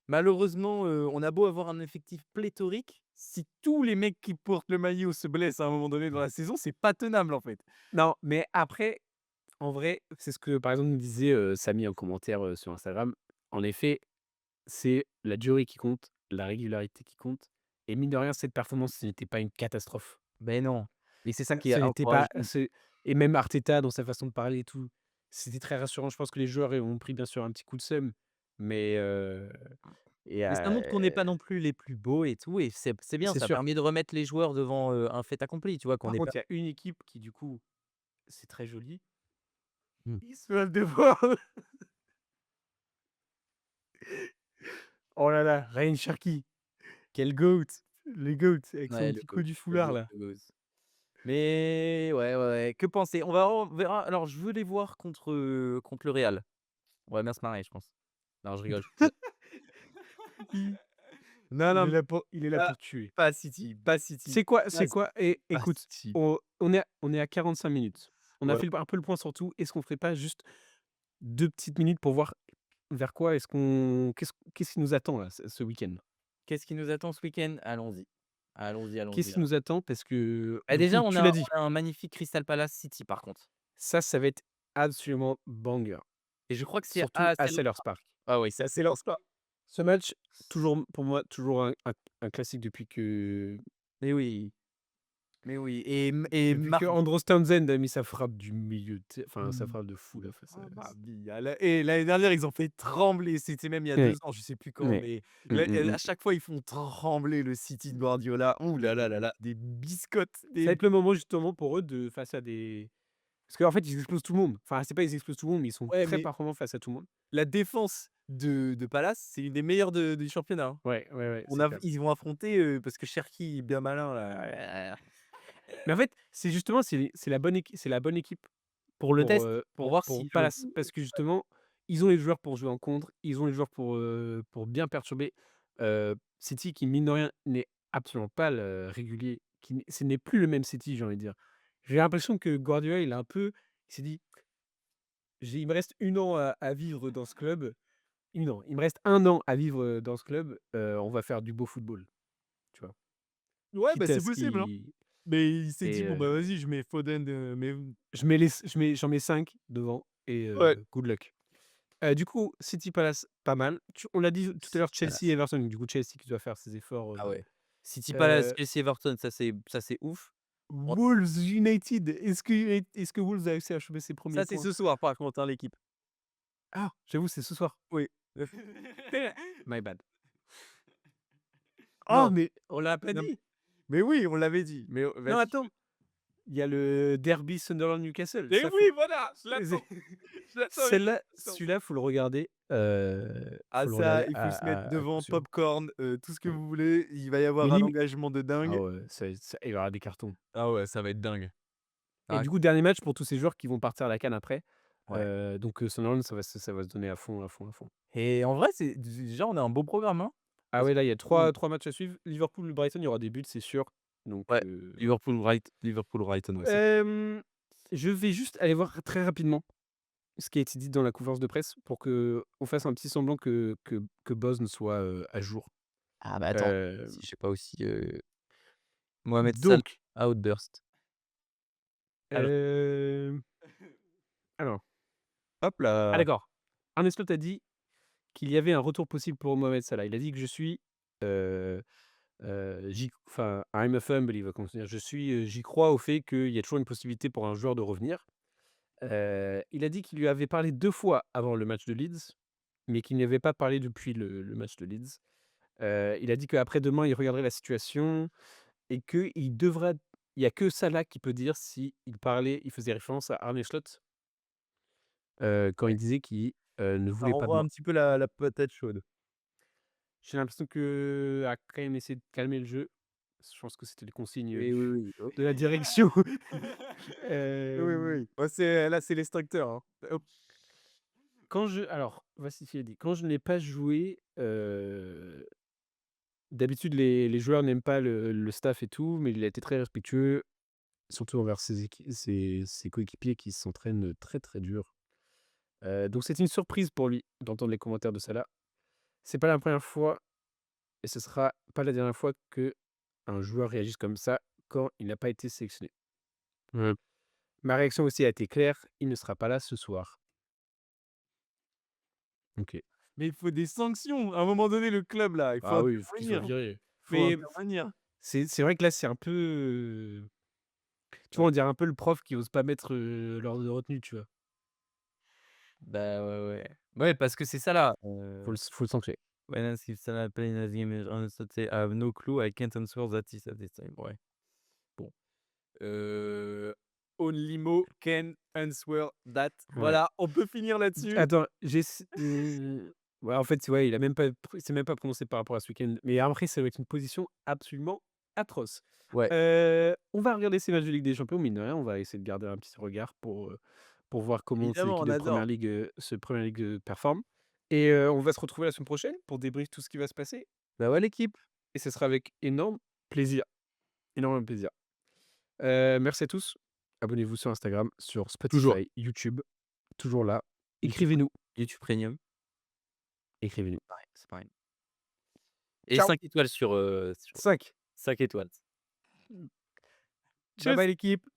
malheureusement, on a beau avoir un effectif pléthorique, si tous les mecs qui portent le maillot se blessent à un moment donné dans la saison, c'est pas tenable, en fait. Non, mais après, en vrai, c'est ce que, par exemple, nous disait, Samy en commentaire, sur Instagram. En effet, c'est la durée qui compte, la régularité qui compte et mine de rien, cette performance, ce n'était pas une catastrophe. Ben non, et c'est ça qui Ce est n'était pas encourageant. ce et même Arteta dans sa façon de parler et tout, c'était très rassurant. Je pense que les joueurs ont pris bien sûr un petit coup de seum, mais et Mais ça montre qu'on n'est pas non plus les plus beaux et tout, et c'est bien, c'est ça sûr. permet de remettre les joueurs devant, un fait accompli, tu vois? Qu'on Par n'est pas contre, il y a une équipe qui du coup, c'est très joli, mmh. ils se doivent de voir oh là là, Ryan Cherki, quel GOAT, le GOAT avec son Ouais, petit coup du foulard là. le GOAT. Mais ouais, ouais, ouais, que penser? On verra. Alors je veux les voir contre le Real. On va bien se marrer, je pense. Non, je rigole. Il Non, il non, est là pour il est là pas pour tuer. pas City, pas City, C'est quoi et pas écoute, City. on est à 45 minutes. On a Ouais. fait un peu le point sur tout. Est-ce qu'on ferait pas juste 2 petites minutes pour voir vers quoi est-ce qu'on qu'est-ce qui nous attend là, ce week-end? Qu'est-ce qui nous attend ce week-end? Allons-y. Allons-y, Qu'est-ce allons-y, qui allons nous attend? Parce que bah, du déjà, coup, tu l'as dit, on a un magnifique Crystal Palace City, par contre, ça va être absolument banger, et je crois que c'est surtout à Selhurst Selhurst Park. Park. Ah oui, c'est à Selhurst Park. Ce match, toujours pour moi, toujours un classique Mais oui, mais oui, et depuis que mardi. Andros Townsend a mis sa frappe du milieu de enfin sa Mmh. frappe de fou là face Ah à mardi, et l'année dernière, ils ont fait trembler, c'était même il y a ouais, 2 ans, je sais plus quand, ouais. mais Mmh, mmh mh. à chaque fois, ils font trembler le City de Guardiola. Ouh là là là là, des biscottes, Ça va des être le moment justement pour eux de face à des parce qu'en fait, ils explosent tout le monde. Enfin, c'est pas ils explosent tout le monde, mais ils sont ouais, très mais performants face à tout le monde. la défense de Palace, c'est une des meilleures du championnat, hein. Ouais, ouais, ouais, On c'est a clair. Ils vont affronter, parce que Cherki est bien malin là, Mais en fait, c'est justement, c'est la bonne équipe pour le test, pour voir pour s'il joue. Palace. Parce que justement, ils ont les joueurs pour jouer en contre, ils ont les joueurs pour bien perturber, City qui mine de rien n'est absolument pas le régulier, ce n'est plus le même City, j'ai envie de dire. J'ai l'impression que Guardiola, il s'est dit: Il me reste 1 an à vivre dans ce club. Non, il me reste 1 an à vivre, dans ce club, on va faire du beau football», tu vois? Ouais, bah, Quitte à c'est ce possible, hein. qui Mais il s'est et dit: «Bon, bah, vas-y, je mets Foden, mais j'en mets 5 devant et ouais, good luck. Du coup, City Palace, pas mal. On l'a dit tout à l'heure, City Chelsea Palace. Everton. Du coup, Chelsea qui doit faire ses efforts. Ah ouais. City Palace, Heu, Chelsea Everton, ça c'est ouf. En Wolves United. Est-ce que Wolves a réussi à choper ses premiers Ça c'est points? ce soir par contre, hein, l'équipe. Ah, j'avoue, c'est ce soir. Oui. My bad. Ah, Non, mais on l'a pas non, dit! mais oui, on l'avait dit, mais Non, vas-y. attends, il y a le derby Sunderland-Newcastle. mais Ça, oui, faut voilà, je c'est l'attends, je l'attends avec celle-là impatience. celui-là, Ah faut le ça, regarder il faut se mettre à coup devant, sûr. popcorn, tout ce que Ouais. vous voulez, il va y Mais avoir un engagement de ah dingue. ouais, il y aura des cartons. Ah ouais, ça va être dingue. Et Ah du coup, dernier match pour tous ces joueurs qui vont partir à la CAN après. ouais. Donc Sunderland, ça va se donner à fond, à fond, à fond. Et en vrai, c'est déjà on a un beau programme, hein? Ah Parce ouais, que là, il y a mmh, trois matchs à suivre. Liverpool-Brighton, il y aura des buts, c'est sûr. Donc ouais, Liverpool Brighton, ouais, c'est je vais juste aller voir très rapidement ce qui a été dit dans la conférence de presse pour qu'on fasse un petit semblant que Bosne soit, à jour. ah bah attends, Hem, si je sais pas aussi, Mohamed Salah donc, outburst. Alors hem, alors hop ah là! d'accord. Arne Slot a dit qu'il y avait un retour possible pour Mohamed Salah. Il a dit que je suis, I'm a firm believer, comment dire? J'y crois au fait qu'il y a toujours une possibilité pour un joueur de revenir. Il a dit qu'il lui avait parlé 2 fois avant le match de Leeds, mais qu'il n'y avait pas parlé depuis le match de Leeds. Il a dit qu'après-demain, il regarderait la situation et il y a que Salah qui peut dire si il faisait référence à Arne Slot, quand il Ouais, disait qu'il, ne ça voulait pas de renvoie moi. un petit peu la patate chaude. J'ai l'impression qu'a quand même essayé de calmer le jeu. Je pense que c'était les consignes, Oui, oui, oui. Oh. de la direction. Oui, oui, Hem, oui. Bah, c'est là, c'est l'extracteur, hein. Hop. voici ce qu'il a dit: «Quand je n'ai pas joué, d'habitude les joueurs n'aiment pas le staff et tout, mais il a été très respectueux, surtout envers ses coéquipiers qui s'entraînent très, très dur». Donc c'est une surprise pour lui d'entendre les commentaires de Salah. C'est pas la première fois et ce sera pas la dernière fois qu'un joueur réagisse comme ça quand il n'a pas été sélectionné. Ouais. Ma réaction aussi a été claire, il ne sera pas là ce soir. OK. Mais il faut des sanctions. À un moment donné, le club là, il faut Ah oui, il faut qu'il soit intervenir. viré. Il faut Mais intervenir. c'est vrai que là, c'est un peu, tu vois, on dirait un peu le prof qui ose pas mettre, l'ordre de retenue, tu vois? Bah, ouais, ouais. Ouais, parce que c'est ça là, Faut le sanctionner. when I see Salah playing as game on Saturday, I have no clue, I can't answer that is at this time. Ouais, bon. Only Mo can answer that. Ouais. Voilà, on peut finir là-dessus. Attends, ouais, en fait, ouais, il s'est même pas prononcé par rapport à ce week-end, mais après, ça doit être une position absolument atroce. Ouais, On va regarder ces matchs de Ligue des Champions, mine de rien, on va essayer de garder un petit regard pour voir comment ces évidemment, équipes on de Première adore. Ligue, performent et on va se retrouver la semaine prochaine pour débriefer tout ce qui va se passer Bah, ouais, l'équipe. et ce sera avec plaisir, énorme plaisir. Merci à tous. Abonnez-vous sur Instagram, sur Toujours. Spotify, YouTube, toujours là. YouTube Écrivez-nous, YouTube Premium. écrivez-nous. Pareil, c'est pareil. Et Ciao, 5 étoiles sur 5. 5 étoiles. Bye Tchuss. bye l'équipe.